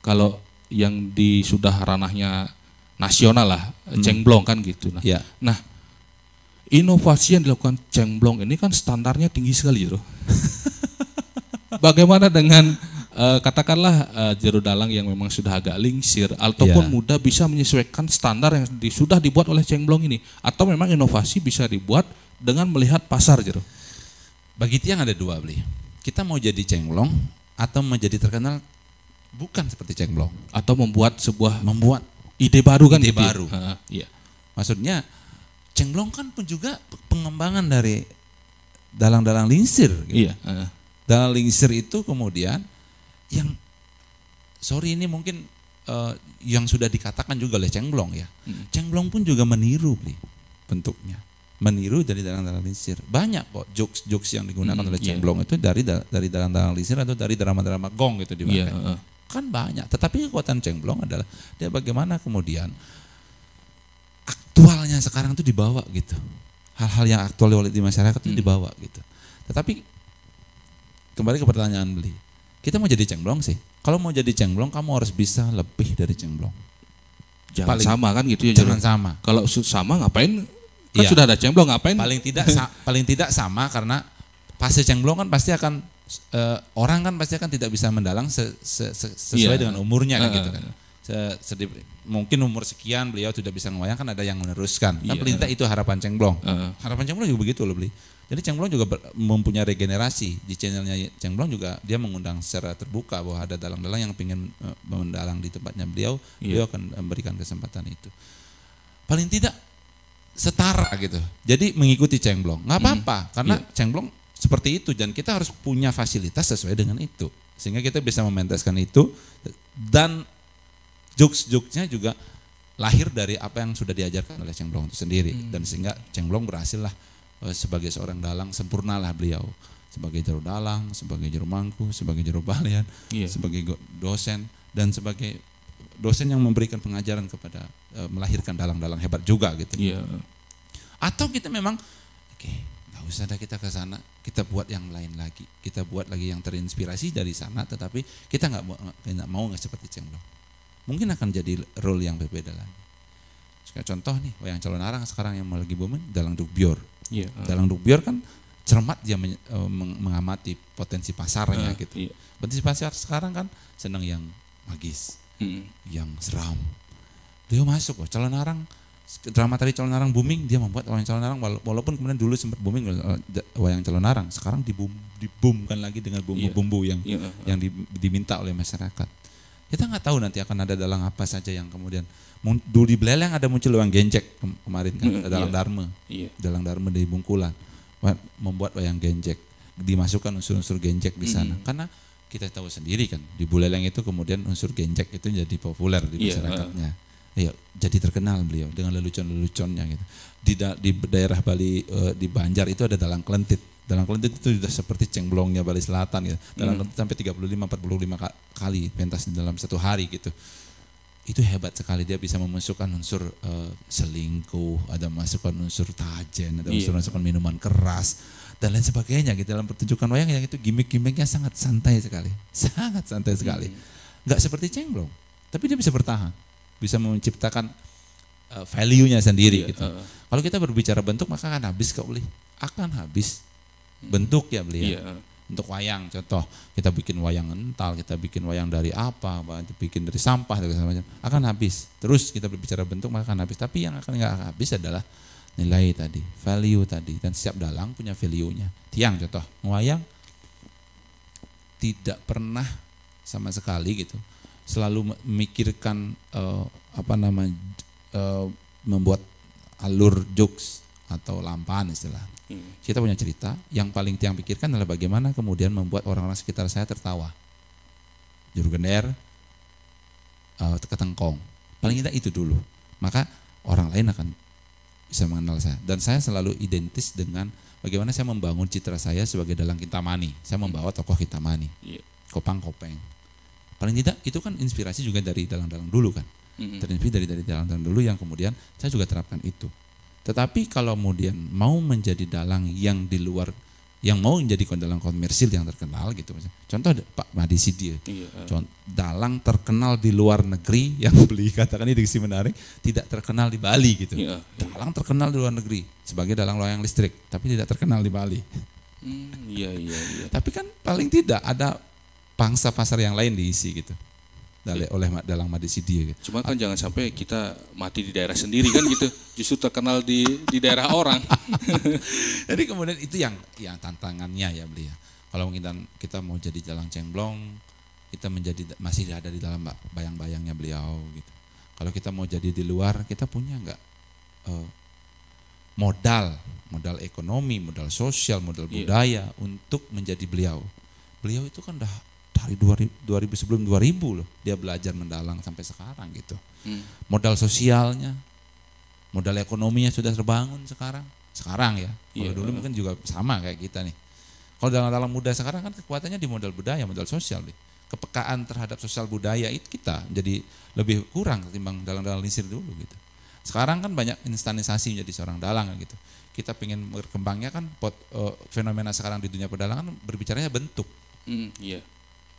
kalau yang sudah ranahnya nasional lah, cengblong kan gitu. Nah, inovasi yang dilakukan cengblong ini kan standarnya tinggi sekali, Jero. Bagaimana dengan katakanlah jeru dalang yang memang sudah agak lingsir ataupun mudah bisa menyesuaikan standar yang sudah dibuat oleh cengblong ini, atau memang inovasi bisa dibuat dengan melihat pasar, Jero? Bagi Tiang ada dua, Bli. Kita mau jadi cengblong atau menjadi terkenal bukan seperti cengblong, atau membuat ide baru kan? Ide baru. Iya. Maksudnya cengblong kan pun juga pengembangan dari dalang-dalang lingsir. Gitu. Iya. Dalang lingsir itu kemudian yang ini mungkin yang sudah dikatakan juga oleh cengblong ya. Cengblong pun juga meniru, Bli, bentuknya. Meniru dari dalang-dalang lingsir. Banyak kok jokes yang digunakan oleh cengblong itu dari dalang-dalang lingsir atau dari drama-drama gong itu dipakai. Kan banyak. Tetapi kekuatan cengblong adalah dia bagaimana kemudian aktualnya sekarang itu dibawa gitu. Hal-hal yang aktual di masyarakat itu dibawa gitu. Tetapi kembali ke pertanyaan Beli. Kita mau jadi cengblong sih. Kalau mau jadi cengblong kamu harus bisa lebih dari cengblong. Jangan sama kan gitu ya. Jangan sama. Kalau sama ngapain? Kan sudah ada cengblong, ngapain? Paling tidak sama, karena pasti cengblong kan pasti akan orang kan pasti akan tidak bisa mendalang sesuai dengan umurnya kan gitu kan. Mungkin umur sekian beliau tidak bisa ngewayang, kan ada yang meneruskan. Kan paling tidak itu harapan cengblong. Harapan cengblong juga begitu loh, Beli. Jadi cengblong juga mempunyai regenerasi. Di channelnya cengblong juga dia mengundang secara terbuka bahwa ada dalang-dalang yang ingin mendalang di tempatnya beliau akan memberikan kesempatan itu. Paling tidak setara gitu. Jadi mengikuti cengblong. Nggak apa-apa, karena cengblong seperti itu dan kita harus punya fasilitas sesuai dengan itu. Sehingga kita bisa mementaskan itu, dan jokes-jokesnya juga lahir dari apa yang sudah diajarkan oleh cengblong itu sendiri. Dan sehingga cengblong berhasil lah sebagai seorang dalang, sempurnalah beliau. Sebagai juru dalang, sebagai juru mangku, sebagai juru balian, sebagai dosen, dan sebagai dosen yang memberikan pengajaran kepada melahirkan dalang-dalang hebat juga gitu. Atau kita memang nggak usah dah kita ke sana, kita buat yang lain lagi, kita buat lagi yang terinspirasi dari sana, tetapi kita nggak mau seperti cengblong. Mungkin akan jadi role yang berbeda lagi. Contoh nih, wayang calon arang sekarang yang lagi booming, dalang Dukbior. Dalang Dukbior kan cermat, dia mengamati potensi pasarnya gitu. Potensi pasar sekarang kan senang yang magis, yang seram. Dia masuk loh, calon arang, drama tadi calon arang booming, dia membuat wayang calon arang, walaupun kemudian dulu sempat booming wayang calon arang, sekarang diboomkan lagi dengan bumbu-bumbu yang diminta oleh masyarakat. Kita nggak tahu nanti akan ada dalang apa saja yang kemudian dulu di Beleleng ada muncul wayang genjek kemarin kan, dalang Dharma, dalang Dharma dari Bungkulan membuat wayang genjek, dimasukkan unsur-unsur genjek di sana, karena kita tahu sendiri kan di Buleleng itu kemudian unsur genjek itu jadi populer di masyarakatnya. Jadi terkenal beliau dengan lelucon-leluconnya gitu. Di daerah Bali, di Banjar itu ada dalang Kelentit. Dalang Kelentit itu sudah seperti cengblongnya Bali Selatan gitu. Dalang Kelentit sampai 35-45 kali pentas dalam satu hari gitu. Itu hebat sekali, dia bisa memasukkan unsur selingkuh, ada masukkan unsur tajen, ada unsur minuman keras dan lain sebagainya gitu dalam pertunjukan wayang yang itu gimmick-gimmicknya sangat santai sekali. Sangat santai sekali. Enggak seperti cengblong, tapi dia bisa bertahan. Bisa menciptakan value-nya sendiri gitu. Kalau kita berbicara bentuk maka akan habis kok, Beli. Akan habis bentuk ya, Beli. Untuk wayang contoh, kita bikin wayang ental, kita bikin wayang dari apa, bikin dari sampah dan segala macam, akan habis. Terus kita berbicara bentuk maka akan habis, tapi yang akan enggak habis adalah nilai tadi, value tadi, dan setiap dalang punya value-nya. Tiang contoh, wayang tidak pernah sama sekali gitu selalu memikirkan membuat alur jokes atau lampahan istilah. Kita punya cerita, yang paling Tiang pikirkan adalah bagaimana kemudian membuat orang-orang sekitar saya tertawa. Juru gender, ketengkong. Paling tidak itu dulu. Maka orang lain akan bisa mengenal saya. Dan saya selalu identis dengan bagaimana saya membangun citra saya sebagai dalang Kintamani. Saya membawa tokoh Kintamani. Kopang Kopeng. Paling tidak itu kan inspirasi juga dari dalang-dalang dulu kan. Terinspirasi dari dalang-dalang dulu yang kemudian saya juga terapkan itu. Tetapi kalau kemudian mau menjadi dalang yang di luar, yang mau menjadi dalang komersil yang terkenal gitu. Contoh Pak Madi Sidia, dalang terkenal di luar negeri yang beli, katakan ini diksi menarik, tidak terkenal di Bali gitu. Dalang terkenal di luar negeri sebagai dalang loyang listrik, tapi tidak terkenal di Bali. Iya. Tapi kan paling tidak ada pangsa pasar yang lain diisi gitu. Oleh dalang Madi Sidia. Gitu. Cuma kan jangan sampai kita mati di daerah sendiri kan gitu, justru terkenal di daerah orang. Jadi kemudian itu yang tantangannya ya beliau. Kalau kita mau jadi dalang cemplong, kita masih ada di dalam bayang-bayangnya beliau gitu. Kalau kita mau jadi di luar, kita punya nggak modal ekonomi, modal sosial, modal budaya untuk menjadi beliau. Beliau itu kan dari 2000 sebelum 2000 loh dia belajar mendalang sampai sekarang gitu. Modal sosialnya, modal ekonominya sudah terbangun sekarang ya. Kalau dulu mungkin juga sama kayak kita nih. Kalau dalang muda sekarang kan kekuatannya di modal budaya, modal sosial nih. Kepekaan terhadap sosial budaya itu kita jadi lebih kurang ketimbang dalang-dalang lisir dulu gitu. Sekarang kan banyak instanisasi menjadi seorang dalang gitu. Kita pengen berkembangnya kan fenomena sekarang di dunia pedalangan berbicaranya bentuk.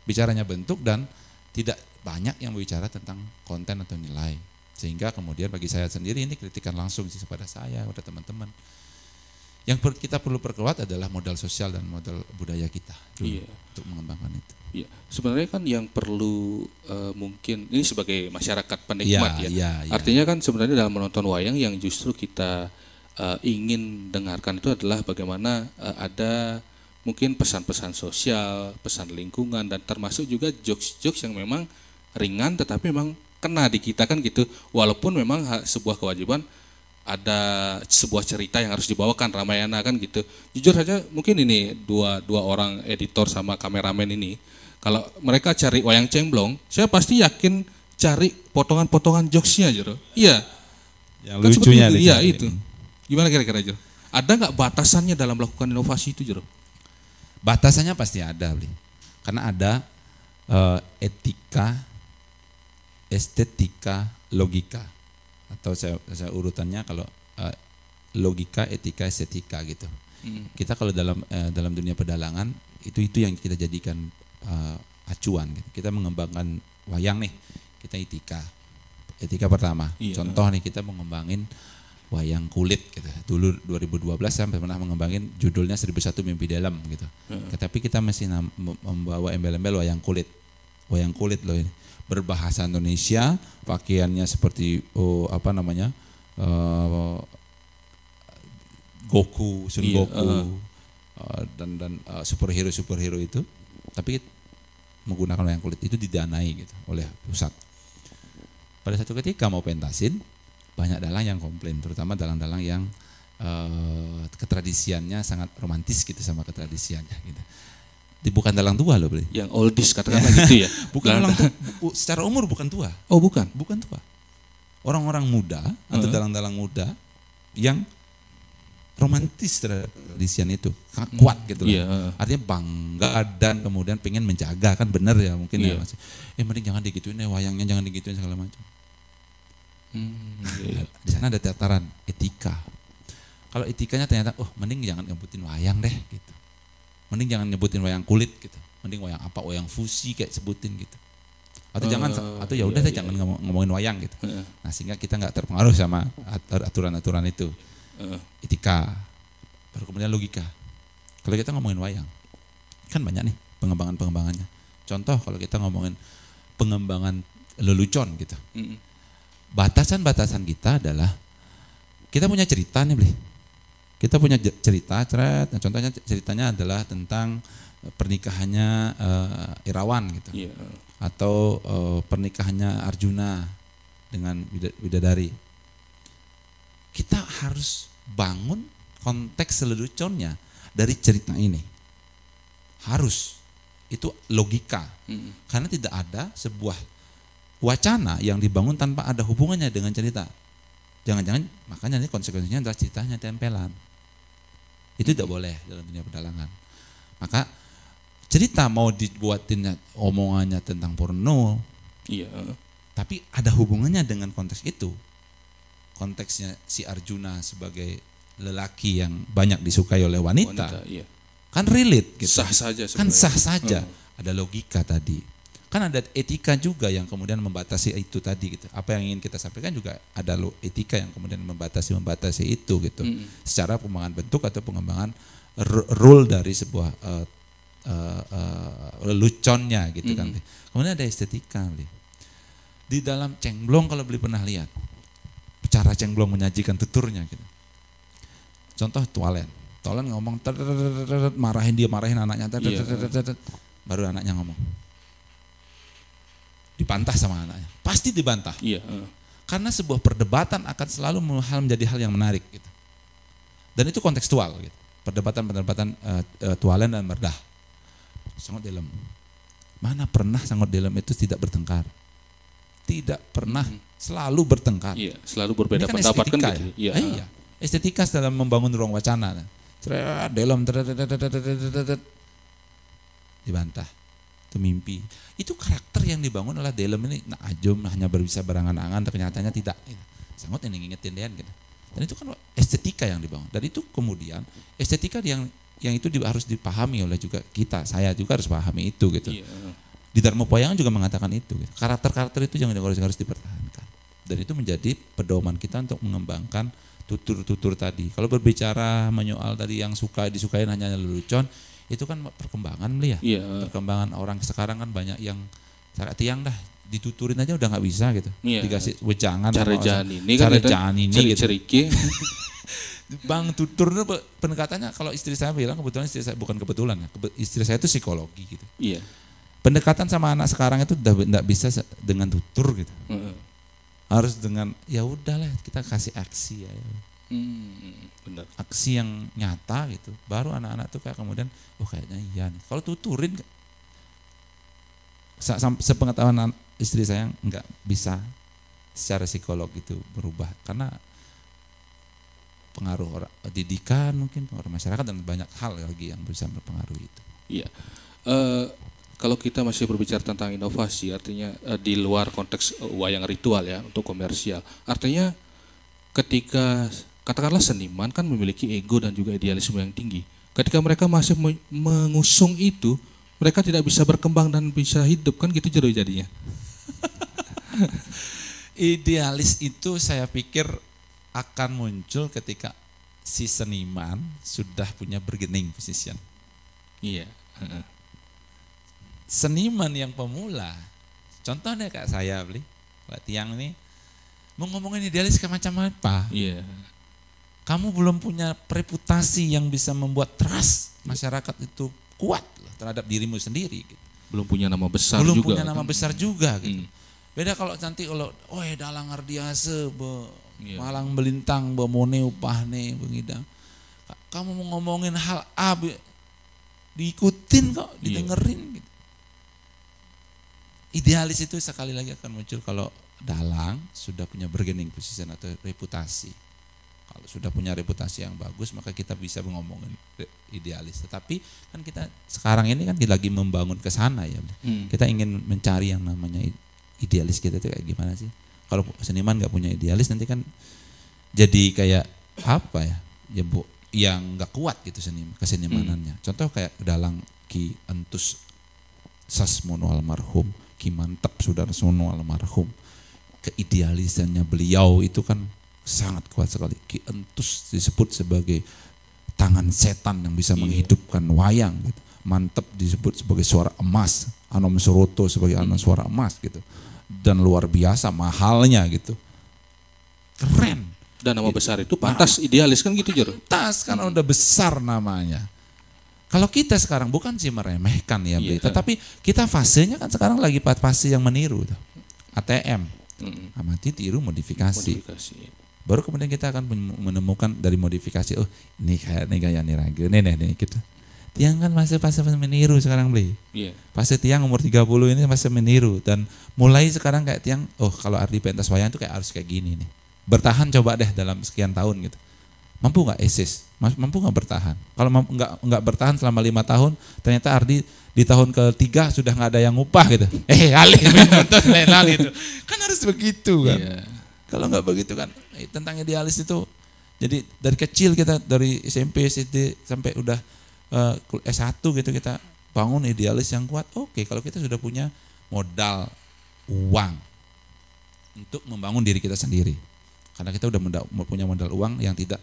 Bicaranya bentuk dan tidak banyak yang berbicara tentang konten atau nilai. Sehingga kemudian bagi saya sendiri ini kritikan langsung sih kepada saya, kepada teman-teman. Yang kita perlu perkuat adalah modal sosial dan modal budaya kita untuk mengembangkan itu. Iya, sebenarnya kan yang perlu mungkin ini sebagai masyarakat penikmat Artinya kan sebenarnya dalam menonton wayang yang justru kita ingin dengarkan itu adalah bagaimana ada mungkin pesan-pesan sosial, pesan lingkungan, dan termasuk juga jokes-jokes yang memang ringan tetapi memang kena di kita kan gitu. Walaupun memang sebuah kewajiban ada sebuah cerita yang harus dibawakan Ramayana kan gitu. Jujur saja mungkin ini dua orang editor sama kameramen ini, kalau mereka cari wayang cemplong, saya pasti yakin cari potongan-potongan jokesnya Jero. Iya. Yang kan lucunya iya itu. Gimana kira-kira Jero? Ada nggak batasannya dalam melakukan inovasi itu Jero? Batasannya pasti ada, karena ada etika, estetika, logika, atau saya urutannya kalau logika, etika, estetika gitu. Kita kalau dalam dunia pedalangan itu yang kita jadikan acuan. Gitu. Kita mengembangkan wayang nih, kita etika pertama. Contoh nih kita mengembangin wayang kulit gitu. Dulu 2012 saya pernah mengembangin judulnya 1001 Mimpi Dalam gitu. Tetapi kita masih membawa embel-embel wayang kulit. Wayang kulit loh ini. Berbahasa Indonesia, pakaiannya seperti Goku, Sun Goku dan superhero itu. Tapi menggunakan wayang kulit itu didanai gitu oleh pusat. Pada satu ketika mau pentasin, banyak dalang yang komplain, terutama dalang-dalang yang ketradisiannya sangat romantis gitu sama ketradisiannya gitu. Bukan dalang tua loh, yang oldies katakanlah gitu ya. Bukan dalang tua, secara umur bukan tua. Oh bukan tua. Orang-orang muda atau dalang-dalang muda yang romantis terhadap tradisian itu kuat gitu loh. Artinya bangga dan kemudian pengen menjaga kan benar ya mungkin ya Mas. Mending jangan digituin wayangnya jangan digituin segala macam. Di sana ada tataran etika. Kalau etikanya ternyata mending jangan nyebutin wayang deh gitu. Mending jangan nyebutin wayang kulit gitu. Mending wayang apa, wayang fusi kayak sebutin gitu. Atau ya udah deh jangan ngomongin wayang gitu. Nah, sehingga kita enggak terpengaruh sama aturan-aturan itu. Etika. Baru kemudian logika. Kalau kita ngomongin wayang, kan banyak nih pengembangannya. Contoh kalau kita ngomongin pengembangan lelucon gitu. Batasan-batasan kita adalah kita punya cerita nih, Kita punya cerita, contohnya ceritanya adalah tentang pernikahannya Irawan gitu. Atau pernikahannya Arjuna dengan bidadari. Kita harus bangun konteks leluconnya dari cerita ini. Harus. Itu logika. Karena tidak ada sebuah wacana yang dibangun tanpa ada hubungannya dengan cerita. Jangan-jangan makanya ini konsekuensinya adalah ceritanya tempelan. Itu tidak boleh dalam dunia pedalangan. Maka cerita mau dibuatin omongannya tentang porno, tapi ada hubungannya dengan konteks itu. Konteksnya si Arjuna sebagai lelaki yang banyak disukai oleh wanita. Kan relate gitu. Sah saja sebenarnya. Kan sah saja. Ada logika tadi. Kan ada etika juga yang kemudian membatasi itu tadi gitu. Apa yang ingin kita sampaikan juga ada etika yang kemudian membatasi itu gitu. Secara pengembangan bentuk atau pengembangan rule dari sebuah leluconnya gitu kan. Kemudian ada estetika. Di dalam cengblong kalau beli pernah lihat cara cengblong menyajikan tuturnya gitu. Contoh Tualen ngomong marahin anaknya, baru anaknya ngomong. Dibantah sama anaknya, pasti dibantah. Karena sebuah perdebatan akan selalu menjadi hal yang menarik gitu. Dan itu kontekstual gitu. Perdebatan Tualen dan Merdah. Sangot dalam. Mana pernah sangot dalam itu tidak bertengkar? Tidak pernah, selalu bertengkar. Iya, selalu berbeda pendapat kan gitu. Ya? Iya. Estetika dalam membangun ruang wacana. Dalam dibantah. Itu mimpi. Itu karakter yang dibangun oleh Delem ini. Nah, Ajum hanya bisa berangan-angan, ternyatanya tidak. Sangat yang ngingetin dia gitu. Dan itu kan estetika yang dibangun. Dan itu kemudian estetika yang itu harus dipahami oleh juga kita. Saya juga harus pahami itu gitu. Iya. Di Dharma Poyangan juga mengatakan itu. Gitu. Karakter-karakter itu yang harus dipertahankan. Dan itu menjadi pedoman kita untuk mengembangkan tutur-tutur tadi. Kalau berbicara menyoal tadi yang disukain hanya lelucon, itu kan perkembangan ya. Iya. Perkembangan orang sekarang kan banyak yang cara tiang dah dituturin aja udah nggak bisa gitu. Iya. Dikasih wejangan cara jangan ini ceriki. Bang tutur itu pendekatannya, kalau istri saya bilang, kebetulan istri saya bukan kebetulan ya, istri saya itu psikologi gitu. Iya. Pendekatan sama anak sekarang itu udah enggak bisa dengan tutur gitu. Harus dengan ya udahlah kita kasih aksi ya. Benar. Aksi yang nyata gitu. Baru anak-anak tuh kayak kemudian kayaknya iya nih. Kalau tuturin sepengetahuan istri saya enggak bisa secara psikolog itu berubah karena pengaruh didikan mungkin, pengaruh masyarakat dan banyak hal lagi yang bisa berpengaruh itu. Iya. Kalau kita masih berbicara tentang inovasi, artinya di luar konteks wayang ritual ya, untuk komersial. Artinya ketika katakanlah seniman kan memiliki ego dan juga idealisme yang tinggi. Ketika mereka masih mengusung itu, mereka tidak bisa berkembang dan bisa hidup kan gitu jadinya. Idealis itu saya pikir akan muncul ketika si seniman sudah punya bargaining position. Iya. Seniman yang pemula, contohnya kayak saya Pak Tiang ini, mau ngomongin idealis ke macam apa? Iya. Kamu belum punya reputasi yang bisa membuat trust masyarakat itu kuat terhadap dirimu sendiri. Gitu. Belum punya nama besar belum juga. Belum punya nama besar juga gitu. Beda kalau nanti dalang ardiase, malang belintang, mone upahne, bengidang. Kamu mau ngomongin hal A, diikutin kok, didengerin gitu. Idealis itu sekali lagi akan muncul kalau dalang sudah punya bargaining position atau reputasi. Kalau sudah punya reputasi yang bagus, maka kita bisa ngomongin idealis. Tetapi kan kita sekarang ini kan lagi membangun ke sana ya. Kita ingin mencari yang namanya idealis kita itu kayak gimana sih? Kalau seniman nggak punya idealis nanti kan jadi kayak apa ya? Yang nggak kuat gitu kesenimanannya. Contoh kayak dalang Ki Entus Sasmono almarhum, Ki Mantep Sudarsono almarhum. Keidealisannya beliau itu kan sangat kuat sekali. Ki Entus disebut sebagai tangan setan yang bisa menghidupkan wayang gitu. Mantep disebut sebagai suara emas, Anom Suroto sebagai anom suara emas gitu. Dan luar biasa mahalnya gitu. Keren. Dan nama besar itu pantas idealis kan gitu Jer. Pantas karena udah besar namanya. Kalau kita sekarang bukan sih meremehkan ya, tetapi kita fasenya kan sekarang lagi fase yang meniru tuh. ATM. Amati, tiru, modifikasi. Baru kemudian kita akan menemukan dari modifikasi, ini kayak gaya nih ragu, nih gitu. Tiang kan masih fase meniru sekarang Fase Tiang umur 30 ini masih meniru dan mulai sekarang kayak Tiang, kalau arti pentas wayang itu kayak harus kayak gini nih. Bertahan coba deh dalam sekian tahun gitu. Mampu nggak eksis? Mampu nggak bertahan? Kalau nggak bertahan selama 5 tahun, ternyata Ardi di tahun ke-3 sudah nggak ada yang ngupah gitu. Alih nonton Lenal gitu. Kan harus begitu kan. Kalau nggak begitu kan, tentang idealis itu. Jadi dari kecil kita dari SMP, SD sampai udah S1 gitu kita bangun idealis yang kuat. Oke, kalau kita sudah punya modal uang untuk membangun diri kita sendiri. Karena kita udah punya modal uang yang tidak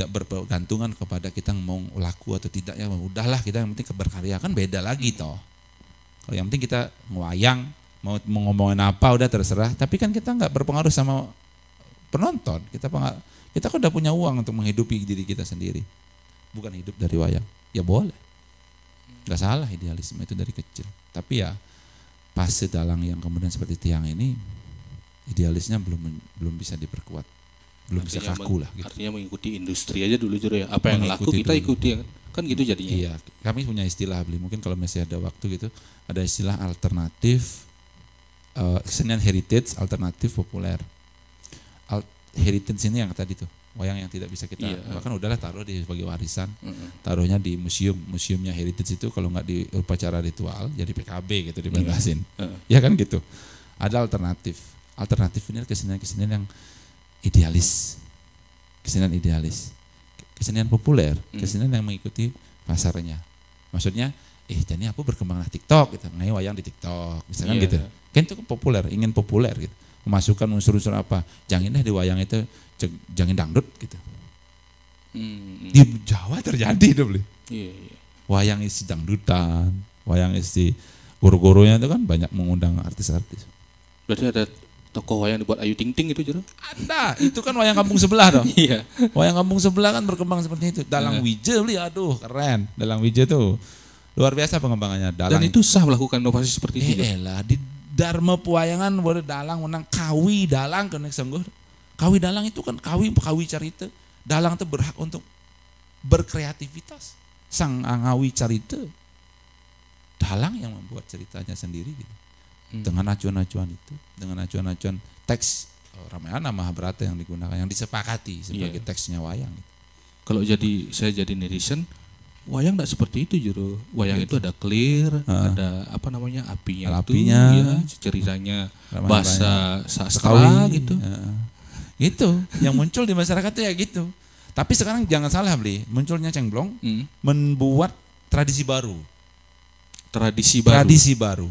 bergantungan kepada kita mau laku atau tidak, ya udahlah kita yang penting berkarya, kan beda lagi toh. Kalau yang penting kita ngewayang, mau ngomongin apa udah terserah, tapi kan kita nggak berpengaruh sama penonton. Kita kan udah punya uang untuk menghidupi diri kita sendiri, bukan hidup dari wayang. Ya boleh, nggak salah idealisme itu dari kecil. Tapi ya pas dalang yang kemudian seperti Tiang ini, idealisnya belum bisa diperkuat, belum bisa kaku lah. Gitu. Artinya mengikuti industri aja dulu Jero ya. Apa yang laku kita dulu ikuti kan gitu jadinya. Iya, kami punya istilah mungkin kalau masih ada waktu gitu, ada istilah alternatif, kesenian heritage, alternatif populer. Heritage ini yang tadi tuh, wayang yang tidak bisa kita, bahkan udahlah taruh di sebagai warisan, taruhnya di museumnya heritage itu, kalau nggak di upacara ritual jadi PKB gitu dibatasin. Ya kan gitu. Ada alternatif ini kesenian yang idealis, kesenian populer, kesenian yang mengikuti pasarnya. Maksudnya, jadi aku berkembang di TikTok gitu, ngai wayang di TikTok, misalkan gitu. Kan itu populer, ingin populer gitu. Memasukkan unsur-unsur apa? Jangan di wayang itu jangan dangdut gitu. Di Jawa terjadi itu beli. Wayang isi dangdutan, wayang isi goro-goronya itu kan banyak mengundang artis-artis. Berarti ada toko wayang dibuat Ayu Ting Ting itu Jero? Ada, itu kan wayang kampung sebelah dong. Iya. Wayang kampung sebelah kan berkembang seperti itu. Dalang Wije beli, aduh keren. Dalang Wije tuh luar biasa pengembangannya. Dan itu sah melakukan inovasi seperti itu. Lah di Dharma Pewayangan boleh dalang menang kawi dalang kan sungguh. Kawi dalang itu kan kawi carita. Dalang itu berhak untuk berkreativitas. Sang angawi carita. Dalang yang membuat ceritanya sendiri gitu. Dengan acuan-acuan itu, dengan acuan-acuan teks Ramayana Mahabharata yang digunakan, yang disepakati sebagai teksnya wayang. Kalau saya jadi netizen, wayang tidak seperti itu Jero. Wayang itu ada clear, ada apinya, ya, ceritanya bahasa sastra gitu. Gitu, yang muncul di masyarakat itu ya gitu. Tapi sekarang jangan salah beli, munculnya Cengblong membuat tradisi baru. Tradisi baru.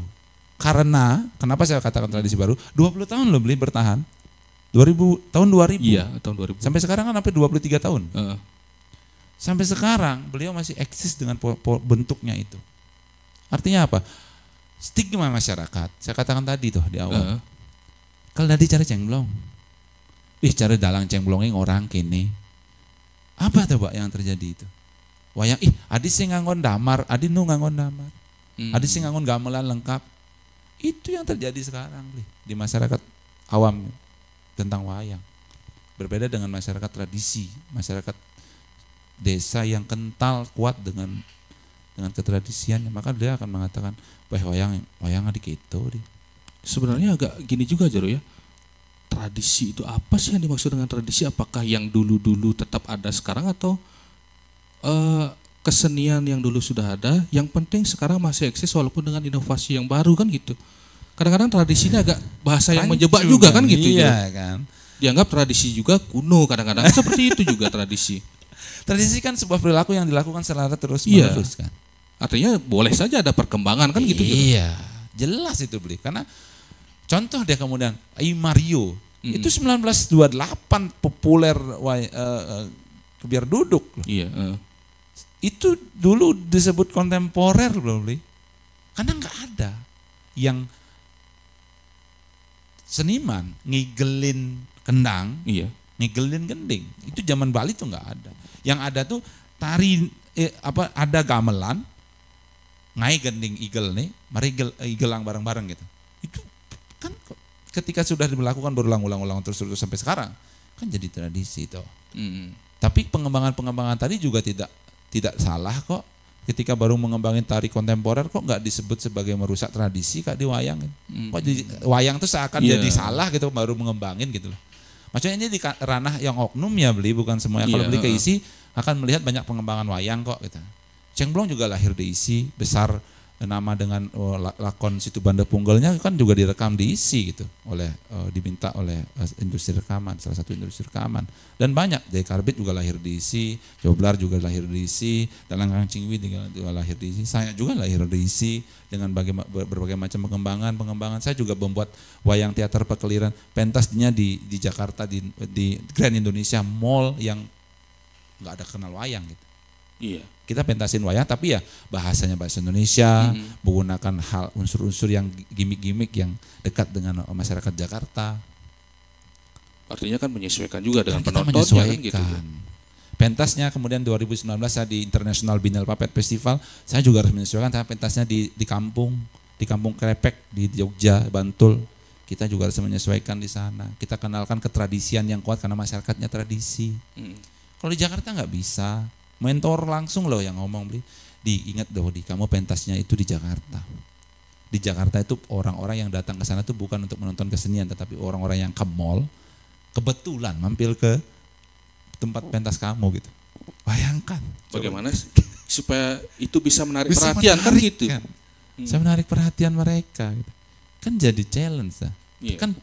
Karena, kenapa saya katakan tradisi baru? 20 tahun loh beli bertahan. Tahun 2000. Iya, tahun 2000. Sampai sekarang kan hampir 23 tahun. Sampai sekarang beliau masih eksis dengan bentuknya itu. Artinya apa? Stigma masyarakat. Saya katakan tadi tuh di awal. Kalau tadi cari Cengblong. Cari dalang Cengblongnya orang kini. Apa tuh Pak yang terjadi itu? Wayang, adi sing nganggon damar, adi nu nganggon damar. Adi sing nganggon gamelan lengkap. Itu yang terjadi sekarang di masyarakat awam tentang wayang. Berbeda dengan masyarakat tradisi, masyarakat desa yang kental kuat dengan ketradisiannya, maka dia akan mengatakan bahwa wayang adik itu. Sebenarnya agak gini juga Jero ya. Tradisi itu apa sih yang dimaksud dengan tradisi? Apakah yang dulu-dulu tetap ada sekarang atau kesenian yang dulu sudah ada, yang penting sekarang masih eksis walaupun dengan inovasi yang baru kan gitu. Kadang-kadang tradisinya agak bahasa yang menjebak juga kan gitu. Iya kan. Dianggap tradisi juga kuno kadang-kadang. Seperti itu juga tradisi. Tradisi kan sebuah perilaku yang dilakukan secara terus menerus kan. Artinya boleh saja ada perkembangan kan gitu. Iya, jelas itu beli. Karena contoh dia kemudian Mario itu 1928 populer biar duduk. Iya. Itu dulu disebut kontemporer loh beli. Karena nggak ada yang seniman ngigelin kendang, ngigelin gending. Itu zaman Bali tuh nggak ada. Yang ada tuh tari ada gamelan, ngai gending igel nih, mari igelang bareng-bareng gitu. Itu kan ketika sudah dilakukan berulang-ulang terus sampai sekarang kan jadi tradisi itu. Tapi pengembangan tadi juga tidak salah kok. Ketika baru mengembangin tari kontemporer kok nggak disebut sebagai merusak tradisi kak di wayang. Kok jadi wayang tuh seakan jadi salah gitu baru mengembangin gitu loh. Maksudnya ini di ranah yang oknum ya beli, bukan semuanya. Kalau beli ke isi akan melihat banyak pengembangan wayang kok gitu. Cengblong juga lahir di isi, besar nama dengan lakon Situ Banda Punggelnya kan juga direkam diisi gitu oleh diminta oleh industri rekaman, salah satu industri rekaman, dan banyak. Jay Karbit juga lahir diisi, Joblar juga lahir diisi, Dalang Kang Cingwi juga lahir diisi, saya juga lahir diisi dengan berbagai macam pengembangan. Saya juga membuat wayang teater Pekeliran, pentasnya di Jakarta di Grand Indonesia Mall yang nggak ada kenal wayang gitu. Iya. Kita pentasin wayang tapi ya bahasanya bahasa Indonesia, menggunakan hal unsur-unsur yang gimmick-gimmick yang dekat dengan masyarakat Jakarta. Artinya kan menyesuaikan juga dengan penontonnya kan gitu. Pentasnya kemudian 2019 saya di International Binal Puppet Festival, saya juga harus menyesuaikan karena pentasnya di kampung Krepek di Jogja, Bantul. Kita juga harus menyesuaikan di sana. Kita kenalkan ketradisian yang kuat karena masyarakatnya tradisi. Kalau di Jakarta nggak bisa. Mentor langsung loh yang ngomong, diingat dong kamu pentasnya itu di Jakarta. Di Jakarta itu orang-orang yang datang ke sana itu bukan untuk menonton kesenian, tetapi orang-orang yang ke mall kebetulan mampir ke tempat pentas kamu gitu. Bayangkan. Bagaimana supaya itu bisa menarik perhatian kan gitu. Bisa menarik perhatian mereka gitu. Kan jadi challenge lah. Yeah. Kan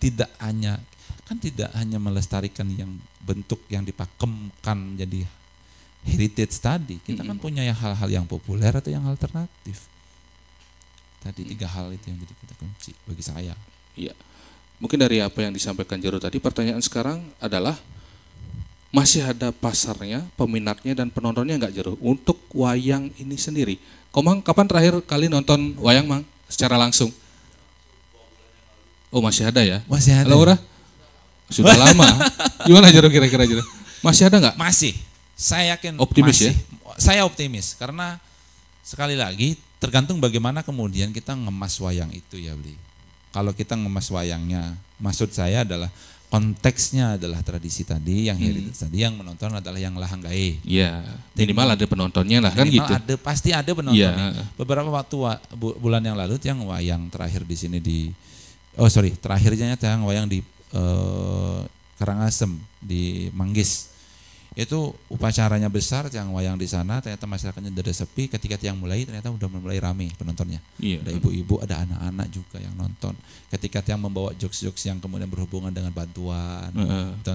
tidak hanya melestarikan yang bentuk yang dipakemkan jadi heritage tadi, kita kan punya hal-hal yang populer atau yang alternatif. Tadi 3 hal itu yang jadi kita kunci bagi saya. Iya. Mungkin dari apa yang disampaikan Jero tadi, pertanyaan sekarang adalah masih ada pasarnya, peminatnya dan penontonnya enggak Jero untuk wayang ini sendiri? Komang kapan terakhir kali nonton wayang Mang secara langsung? Oh masih ada ya? Masih ada. Laura? Sudah lama. Gimana Jero kira-kira Jero? Masih ada enggak? Masih. Saya yakin optimis masih. Ya? Saya optimis karena sekali lagi tergantung bagaimana kemudian kita ngemas wayang itu ya Bli. Kalau kita ngemas wayangnya, maksud saya adalah konteksnya adalah tradisi tadi, yang heritage tadi, yang menonton adalah yang lahang gae. Iya. Minimal ada penontonnya lah kan gitu. Pasti ada penontonnya. Beberapa waktu bulan yang lalu yang wayang terakhir di sini terakhirnya yang wayang di Karangasem di Manggis. Itu upacaranya besar, yang wayang di sana ternyata masyarakatnya udah sepi. Ketika tiang mulai ternyata udah mulai rame penontonnya. Iya. Ada ibu-ibu, ada anak-anak juga yang nonton. Ketika tiang membawa jokes-jokes yang kemudian berhubungan dengan bantuan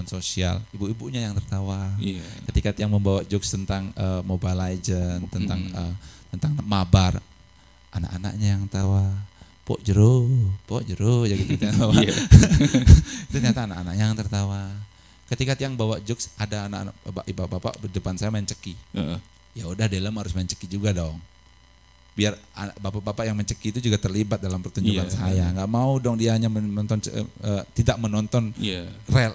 sosial, ibu-ibunya yang tertawa. Iya. Ketika tiang membawa jokes tentang Mobile Legends, tentang mabar, anak-anaknya yang tawa. Pok jero ya gitu kan. Ternyata anak-anaknya yang tertawa. Ketika tiang bawa jokes, ada anak-anak bapak-bapak di depan saya main ceki. Ya udah Delem harus main ceki juga dong. Biar bapak-bapak yang main ceki itu juga terlibat dalam pertunjukan saya. Nggak mau dong dia hanya menonton tidak menonton rel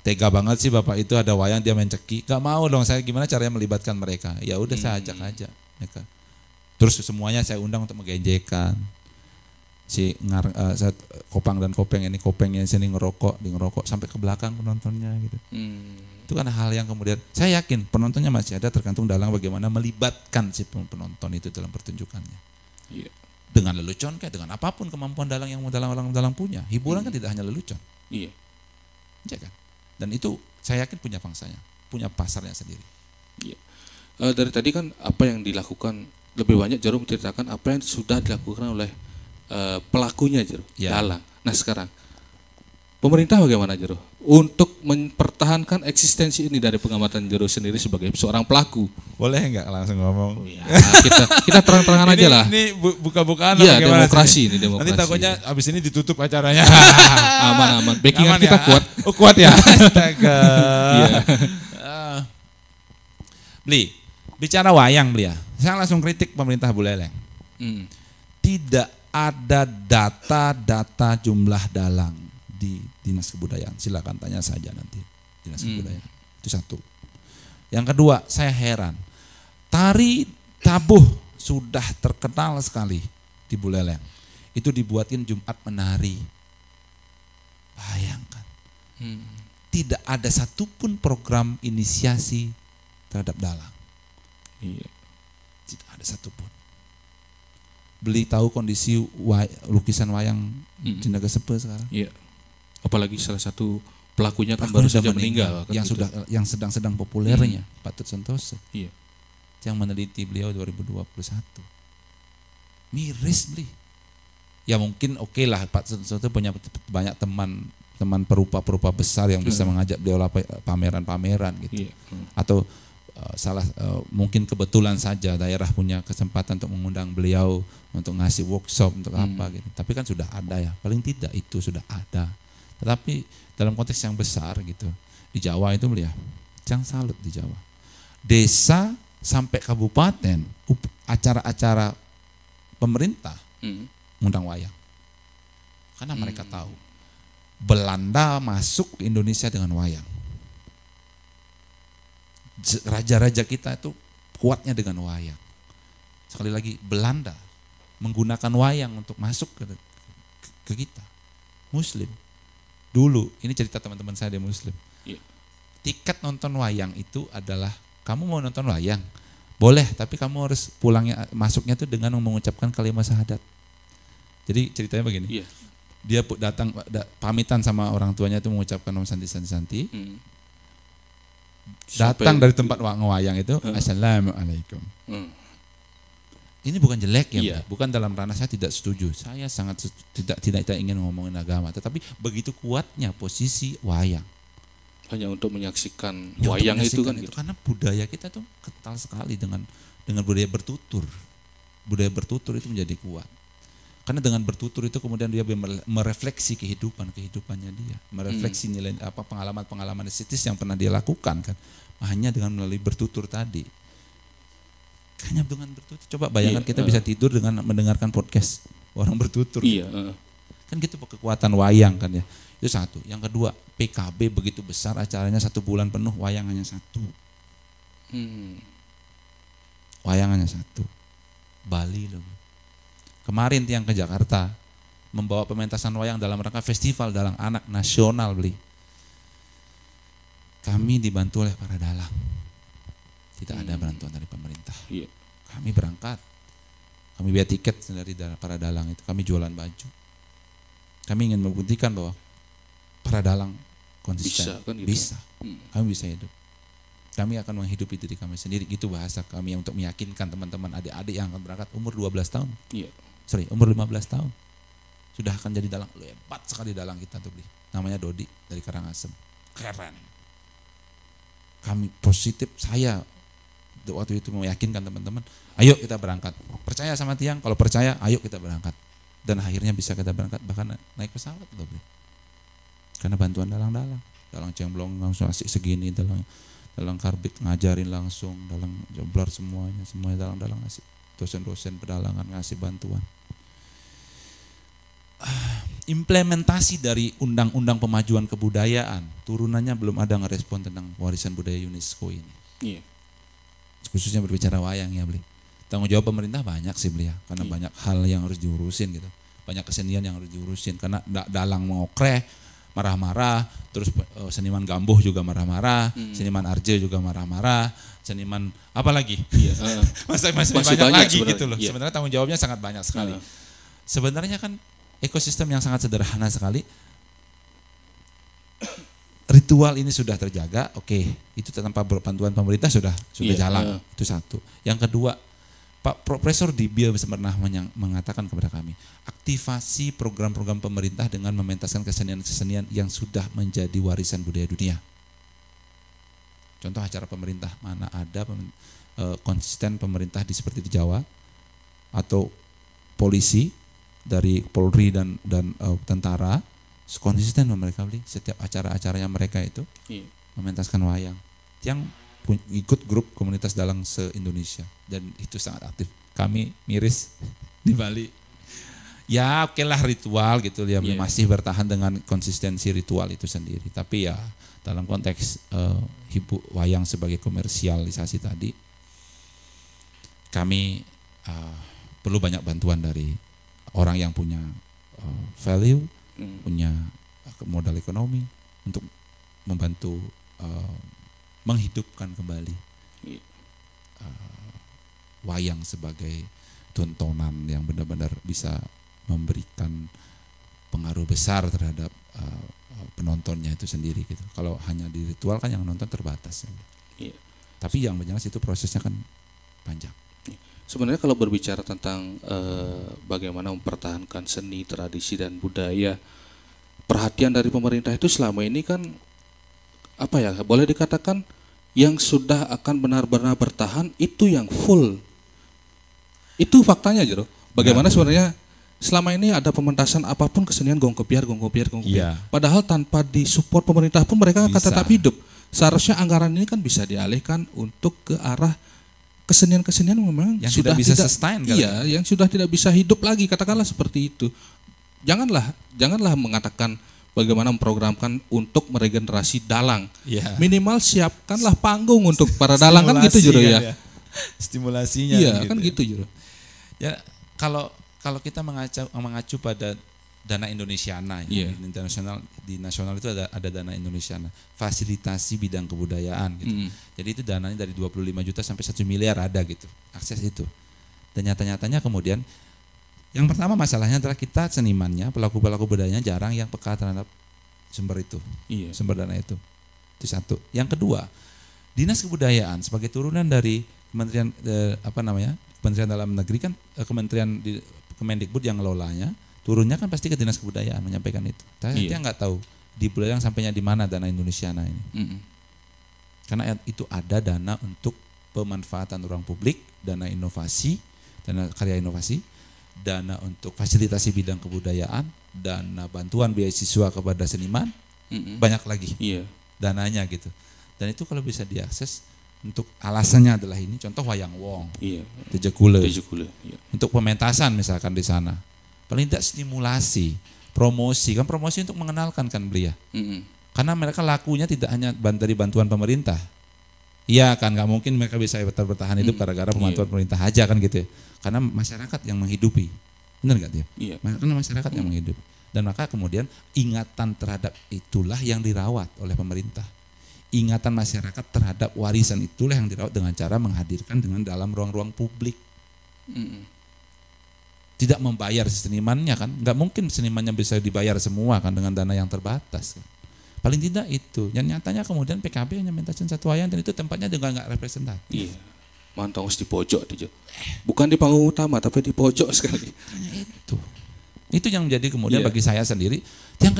tega banget sih bapak itu ada wayang dia main ceki. Nggak mau dong, saya gimana caranya melibatkan mereka. Ya udah saya ajak aja mereka. Terus semuanya saya undang untuk menggenjekan. Kopang dan Kopeng ini, Kopengnya sini ngerokok sampai ke belakang penontonnya gitu. Itu kan hal yang kemudian saya yakin penontonnya masih ada, tergantung Dalang bagaimana melibatkan si penonton itu dalam pertunjukannya. Iya. Dengan lelucon kayak dengan apapun kemampuan Dalang yang Dalang punya. Hiburan kan tidak hanya lelucon. Iya. Ya kan? Dan itu saya yakin punya pangsanya, punya pasarnya sendiri. Iya. Dari tadi kan apa yang dilakukan lebih banyak Jarum menceritakan apa yang sudah dilakukan oleh pelakunya Jero, Dalang. Nah sekarang pemerintah bagaimana Jero untuk mempertahankan eksistensi ini dari pengamatan Jero sendiri sebagai seorang pelaku? Boleh nggak langsung ngomong? Ya, kita terang-terangan aja lah. Ini buka-bukaan. Iya demokrasi ini demokrasi. Nanti takutnya abis ini ditutup acaranya. Aman. Backingan kita kuat. Oh kuat ya. Astaga. Bli, bicara wayang Bli ya. Saya langsung kritik pemerintah Buleleng. Tidak ada data jumlah dalang di Dinas Kebudayaan. Silakan tanya saja nanti Dinas Kebudayaan. Itu satu. Yang kedua, saya heran. Tari tabuh sudah terkenal sekali di Buleleng. Itu dibuatin Jumat menari. Bayangkan. Tidak ada satupun program inisiasi terhadap dalang. Iya. Tidak ada satupun. Beli tahu kondisi lukisan wayang di Naga Sepe sekarang. Iya. Apalagi salah satu pelakunya kan baru saja meninggal. Yang sedang populernya, Patut Santoso. Iya. Yang meneliti beliau 2021. miris beli. Ya mungkin oke lah Pak Susanto punya banyak teman perupa besar yang bisa mengajak beliau pameran-pameran gitu. Atau mungkin kebetulan saja daerah punya kesempatan untuk mengundang beliau untuk ngasih workshop untuk apa gitu. Tapi kan sudah ada ya, paling tidak itu sudah ada. Tetapi dalam konteks yang besar gitu, di Jawa itu beliau, jangan salut di Jawa. Desa sampai kabupaten, acara-acara pemerintah ngundang wayang. Karena mereka tahu Belanda masuk ke Indonesia dengan wayang. Raja-raja kita itu kuatnya dengan wayang. Sekali lagi, Belanda menggunakan wayang untuk masuk ke kita. Muslim. Dulu, ini cerita teman-teman saya di Muslim. Tiket nonton wayang itu adalah, kamu mau nonton wayang? Boleh, tapi kamu harus masuknya tuh dengan mengucapkan kalimat syahadat. Jadi ceritanya begini, dia datang pamitan sama orang tuanya itu mengucapkan Om Santi. Datang dari tempat wayang itu, Assalamualaikum. Ini bukan jelek ya, bukan dalam ranah saya tidak setuju. Saya sangat tidak ingin ngomongin agama, tetapi begitu kuatnya posisi wayang. Hanya untuk menyaksikan wayang itu kan gitu. Karena budaya kita tuh kental sekali dengan budaya bertutur. Budaya bertutur itu menjadi kuat. Karena dengan bertutur itu kemudian dia merefleksi kehidupannya dia, merefleksi nilai pengalaman estetis yang pernah dia lakukan kan, hanya dengan melalui bertutur tadi. Hanya dengan bertutur. Coba bayangkan kita bisa tidur dengan mendengarkan podcast orang bertutur. Kan gitu kekuatan wayang kan ya. Itu satu. Yang kedua, PKB begitu besar acaranya 1 bulan penuh, wayang hanya 1. Wayang hanya 1. Bali loh. Kemarin tiang ke Jakarta membawa pementasan wayang dalam rangka festival dalang anak nasional beli. Kami dibantu oleh para dalang. Tidak ada bantuan dari pemerintah. Kami berangkat. Kami biaya tiket dari para dalang itu. Kami jualan baju. Kami ingin membuktikan bahwa para dalang konsisten. Bisa kan gitu. Bisa. Kami bisa hidup. Kami akan menghidupi diri kami sendiri. Itu bahasa kami untuk meyakinkan teman-teman adik-adik yang akan berangkat umur 12 tahun. Umur 15 tahun. Sudah akan jadi dalang. Hebat sekali dalang kita tuh beli. Namanya Dodi dari Karangasem. Keren. Kami positif, saya waktu itu meyakinkan teman-teman, ayo kita berangkat. Percaya sama tiang, kalau percaya ayo kita berangkat. Dan akhirnya bisa kita berangkat, bahkan naik pesawat loh beli. Karena bantuan dalang-dalang. Dalang Cemblong langsung asik segini, dalang Karbit ngajarin langsung, dalang Joblar semuanya dalang-dalang asik. Dosen-dosen pedalangan ngasih bantuan. Implementasi dari undang-undang pemajuan kebudayaan, turunannya belum ada ngerespon tentang warisan budaya UNESCO ini. Khususnya berbicara wayang ya beli. Tanggung jawab pemerintah banyak sih beli ya, karena banyak hal yang harus diurusin gitu. Banyak kesenian yang harus diurusin, karena dalang mengokreh, marah-marah, terus seniman Gambuh juga marah-marah, seniman Arje juga marah-marah, seniman apa lagi? Masih banyak lagi sebenarnya. Gitu loh. Sebenarnya tanggung jawabnya sangat banyak sekali. Sebenarnya kan ekosistem yang sangat sederhana sekali. Ritual ini sudah terjaga, itu tanpa bantuan pemerintah sudah jalan. Itu satu. Yang kedua, Pak Profesor Dibia pernah mengatakan kepada kami, aktivasi program-program pemerintah dengan mementaskan kesenian-kesenian yang sudah menjadi warisan budaya dunia. Contoh acara pemerintah, mana ada konsisten pemerintah seperti di Jawa, atau polisi dari Polri dan tentara, konsisten mereka beli setiap acara-acaranya mereka itu mementaskan wayang. Yang ikut grup komunitas dalang se-Indonesia dan itu sangat aktif. Kami miris di Bali. Ya lah ritual gitu ya, masih bertahan dengan konsistensi ritual itu sendiri. Tapi ya dalam konteks wayang sebagai komersialisasi tadi, kami perlu banyak bantuan dari orang yang punya value, punya modal ekonomi untuk membantu menghidupkan kembali wayang sebagai tontonan yang benar-benar bisa memberikan pengaruh besar terhadap penontonnya itu sendiri gitu. Kalau hanya di ritual kan yang nonton terbatas. Tapi yang jelas itu prosesnya kan panjang. Sebenarnya kalau berbicara tentang bagaimana mempertahankan seni, tradisi dan budaya, perhatian dari pemerintah itu selama ini kan apa ya, boleh dikatakan yang sudah akan benar-benar bertahan itu yang full. Itu faktanya Jero. Bagaimana sebenarnya selama ini ada pementasan apapun kesenian gong kepiar. Iya. Padahal tanpa disupport pemerintah pun mereka akan tetap hidup. Seharusnya anggaran ini kan bisa dialihkan untuk ke arah kesenian-kesenian memang yang sudah tidak bisa sustain kan? Iya, yang sudah tidak bisa hidup lagi, katakanlah seperti itu. Janganlah mengatakan bagaimana memprogramkan untuk meregenerasi dalang. Ya. Minimal siapkanlah panggung untuk para dalang kan gitu Juro ya. Stimulasinya Iya, kan gitu Juro. Ya, kalau kita mengacu pada dana Indonesiana Iya. di nasional itu ada dana Indonesiana, fasilitasi bidang kebudayaan gitu. Jadi itu dananya dari 25 juta sampai 1 miliar ada gitu, akses itu. Dan nyata-nyatanya kemudian yang pertama masalahnya adalah kita senimannya, pelaku-pelaku budayanya jarang yang peka terhadap sumber itu. Iya. Sumber dana itu. Itu satu. Yang kedua, Dinas Kebudayaan sebagai turunan dari Kementerian Kementerian Dalam Negeri kan Kemendikbud yang ngelolanya, turunnya kan pasti ke Dinas Kebudayaan menyampaikan itu. Tapi dia nggak tahu di Buleleng sampainya di mana dana Indonesiana ini. Karena itu ada dana untuk pemanfaatan ruang publik, dana inovasi, dana karya inovasi, dana untuk fasilitasi bidang kebudayaan, dana bantuan beasiswa kepada seniman, banyak lagi dananya gitu. Dan itu kalau bisa diakses untuk alasannya adalah ini, contoh Wayang Wong, Tejekule. Untuk pementasan misalkan di sana. Paling tidak stimulasi, promosi untuk mengenalkan kan belia. Karena mereka lakunya tidak hanya dari bantuan pemerintah. Iya kan, nggak mungkin mereka bisa bertahan hidup gara-gara bantuan pemerintah aja kan gitu ya. Karena masyarakat yang menghidupi, benar nggak dia? Iya. Karena masyarakat yang menghidupi. Dan maka kemudian ingatan terhadap itulah yang dirawat oleh pemerintah. Ingatan masyarakat terhadap warisan itulah yang dirawat dengan cara menghadirkan dengan dalam ruang-ruang publik. Tidak membayar senimannya kan, nggak mungkin senimannya bisa dibayar semua kan dengan dana yang terbatas kan. Paling tidak itu, yang nyatanya kemudian PKB hanya mentasin satu wayang dan itu tempatnya juga nggak representatif. Iya, mantong di pojok itu, bukan di panggung utama tapi di pojok sekali. Itu yang menjadi kemudian bagi saya sendiri yang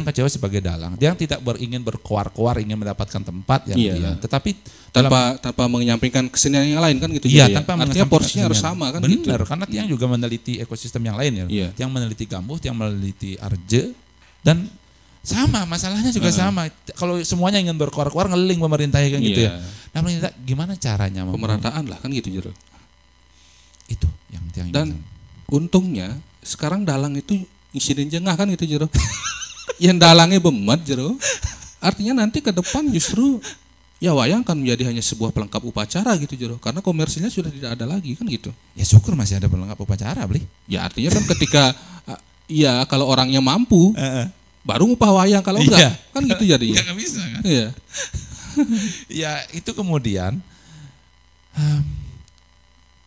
kecewa sebagai dalang, yang tidak ingin berkoar-koar, ingin mendapatkan tempat yang tetapi tanpa menyampingkan kesenian yang lain kan gitu. Iya, tanpa artinya porsinya harus sama kan. Benar, karena Tiang juga meneliti ekosistem yang lain ya. Tiang meneliti gambut, Tiang meneliti arje, dan sama masalahnya juga sama. Kalau semuanya ingin berkoar-koar ngeling pemerintah kan gitu ya. Nah, pemerintah gimana caranya pemerataan lah kan gitu Jero. Itu yang Tiang dan untungnya sekarang dalang itu insiden jengah kan gitu Jero. Yang dalangnya bemet Jero. Artinya nanti ke depan justru ya wayang akan menjadi hanya sebuah pelengkap upacara gitu Jero. Karena komersilnya sudah tidak ada lagi kan gitu. Ya syukur masih ada pelengkap upacara beli. Ya artinya kan ketika kalau orangnya mampu baru ngupah wayang, kalau enggak kan gitu jadinya. Enggak bisa kan? Iya. Ya itu kemudian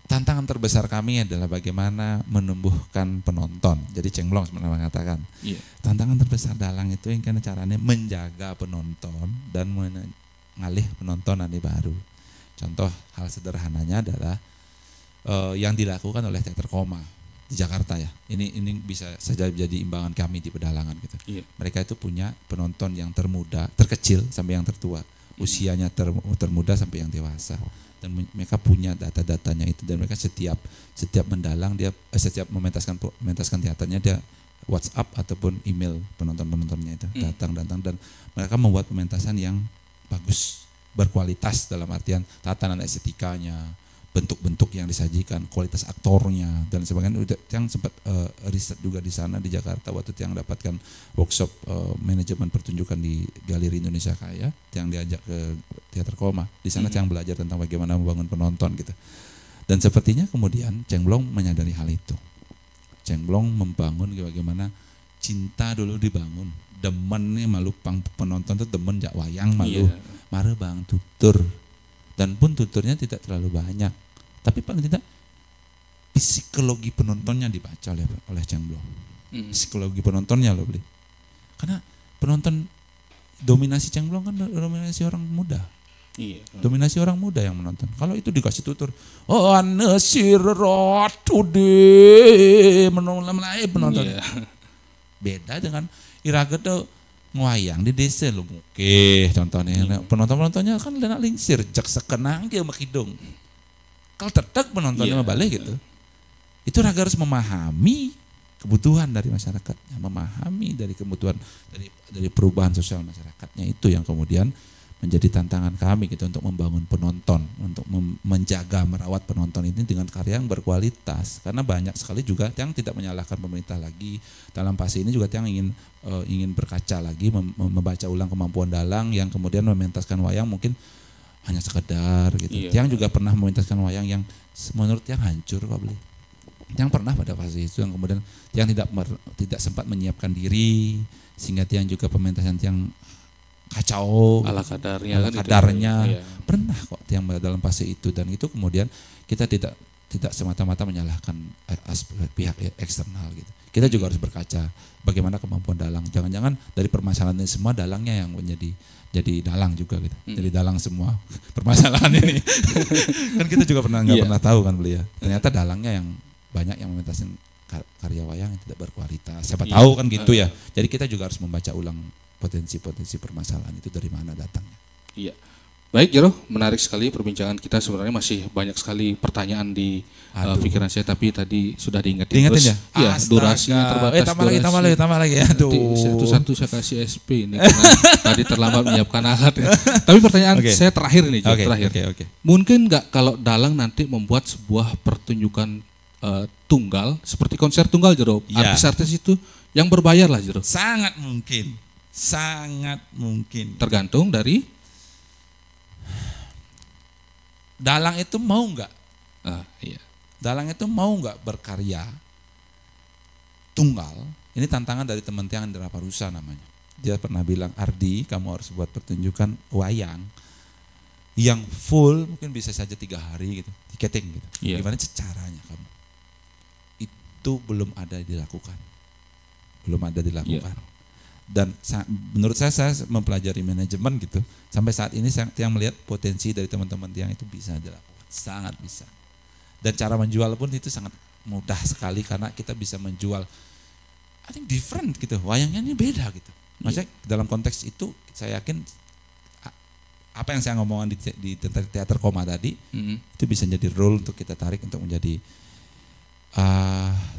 tantangan terbesar kami adalah bagaimana menumbuhkan penonton. Jadi Cheng Blong sebenarnya mengatakan, tantangan terbesar dalang itu yang karena caranya menjaga penonton dan mengalih penonton nanti baru. Contoh hal sederhananya adalah yang dilakukan oleh Teater Koma di Jakarta ya. Ini bisa saja jadi imbangan kami di pedalangan gitu. Mereka itu punya penonton yang terkecil sampai yang tertua, usianya termuda sampai yang dewasa. Dan mereka punya data-datanya itu, dan mereka setiap mendalang dia setiap mementaskan teaternya dia WhatsApp ataupun email penontonnya itu datang dan mereka membuat pementasan yang bagus, berkualitas dalam artian tatanan estetikanya, bentuk-bentuk yang disajikan, kualitas aktornya dan sebagainya. Yang sempat riset juga di sana di Jakarta waktu yang dapatkan workshop manajemen pertunjukan di Galeri Indonesia Kaya, yang diajak ke Teater Koma. Di sana yang belajar tentang bagaimana membangun penonton gitu. Dan sepertinya kemudian Cheng Blong menyadari hal itu. Cheng Blong membangun bagaimana cinta dulu dibangun. Demen nih malu penonton tuh demen jak wayang malu. Mare bang tutur. Dan pun tuturnya tidak terlalu banyak. Tapi paling tidak psikologi penontonnya dibaca oleh Cheng Blong. Psikologi penontonnya loh beli. Karena penonton dominasi Cheng Blong kan dominasi orang muda. Iya. Dominasi orang muda yang menonton. Kalau itu dikasih tutur, oh anasirat today penonton. Iya. Beda dengan iraget tuh ngoyang di desa lu oke contohnya. Iya. Penontonnya kan lenak lingsir, jak sekenang dia makidung. Kalau tetek penontonnya balik gitu. Itu raga harus memahami kebutuhan dari masyarakatnya, memahami dari kebutuhan dari perubahan sosial masyarakatnya, itu yang kemudian menjadi tantangan kami gitu untuk membangun penonton, untuk menjaga merawat penonton ini dengan karya yang berkualitas. Karena banyak sekali juga yang tidak menyalahkan pemerintah lagi dalam fase ini, juga yang ingin berkaca lagi, membaca ulang kemampuan dalang yang kemudian mementaskan wayang mungkin hanya sekedar gitu. Iya. Yang juga pernah mementaskan wayang yang menurut yang hancur kok beli. Yang pernah pada fase itu yang kemudian yang tidak sempat menyiapkan diri sehingga yang juga pementasan yang kacau ala kadarnya iya. Pernah kok yang dalam fase itu, dan itu kemudian kita tidak semata-mata menyalahkan pihak eksternal gitu. Kita juga harus berkaca bagaimana kemampuan dalang. Jangan-jangan dari permasalahan ini semua dalangnya yang jadi dalang juga gitu. Jadi dalang semua permasalahan ini. Kan kita juga nggak pernah tahu kan beliau. Ternyata dalangnya yang banyak yang mementasin karya wayang yang tidak berkualitas. Siapa tahu kan gitu ya. Jadi kita juga harus membaca ulang potensi-potensi permasalahan itu dari mana datangnya. Iya. Baik Jero, menarik sekali perbincangan kita. Sebenarnya masih banyak sekali pertanyaan di pikiran saya, tapi tadi sudah diingetin ya? Iya, durasinya terbatas. Tambah lagi. Aduh. Satu-satu saya kasih SP ini karena tadi terlambat menyiapkan alat. Ya. Tapi pertanyaan saya terakhir nih, terakhir. Okay. Mungkin nggak kalau dalang nanti membuat sebuah pertunjukan tunggal seperti konser tunggal Jero, artis-artis itu yang berbayar lah Jero? Sangat mungkin. Tergantung dari dalang itu mau nggak? Iya. Dalang itu mau nggak berkarya tunggal? Ini tantangan dari teman Tiang Indra Parusa namanya. Dia pernah bilang, Ardi, kamu harus buat pertunjukan wayang yang full, mungkin bisa saja 3 hari gitu, tiketing gitu. Iya. Gimana caranya kamu? Itu belum ada dilakukan. Iya. Dan menurut saya mempelajari manajemen gitu, sampai saat ini Tiang melihat potensi dari teman-teman Tiang itu bisa dilakukan, sangat bisa. Dan cara menjual pun itu sangat mudah sekali karena kita bisa menjual, I think different gitu, wayangnya ini beda gitu. Maksudnya dalam konteks itu saya yakin apa yang saya ngomongkan di teater koma tadi itu bisa jadi role untuk kita tarik untuk menjadi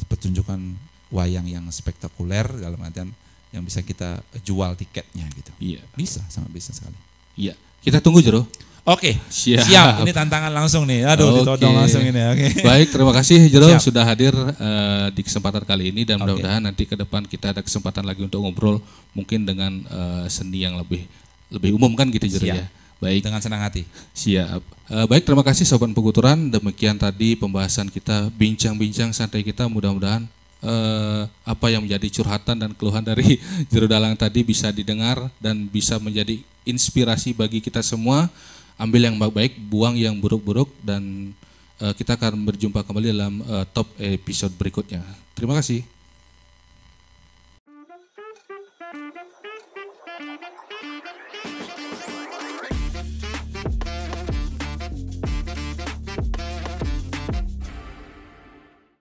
pertunjukan wayang yang spektakuler dalam artian yang bisa kita jual tiketnya gitu. Iya. Bisa, sangat bisa sekali. Iya. Kita tunggu Jero. Oke. Siap. Ini tantangan langsung nih. Aduh, ditodong langsung ini. Oke. Baik, terima kasih Jero sudah hadir di kesempatan kali ini, dan mudah-mudahan nanti ke depan kita ada kesempatan lagi untuk ngobrol mungkin dengan seni yang lebih umum kan gitu Jero ya. Baik. Dengan senang hati. Siap. Baik, terima kasih Sobat Peguturan. Demikian tadi pembahasan kita, bincang-bincang santai kita. Mudah-mudahan apa yang menjadi curhatan dan keluhan dari Jero Dalang tadi bisa didengar dan bisa menjadi inspirasi bagi kita semua. Ambil yang baik-baik, buang yang buruk-buruk, dan kita akan berjumpa kembali dalam top episode berikutnya. Terima kasih.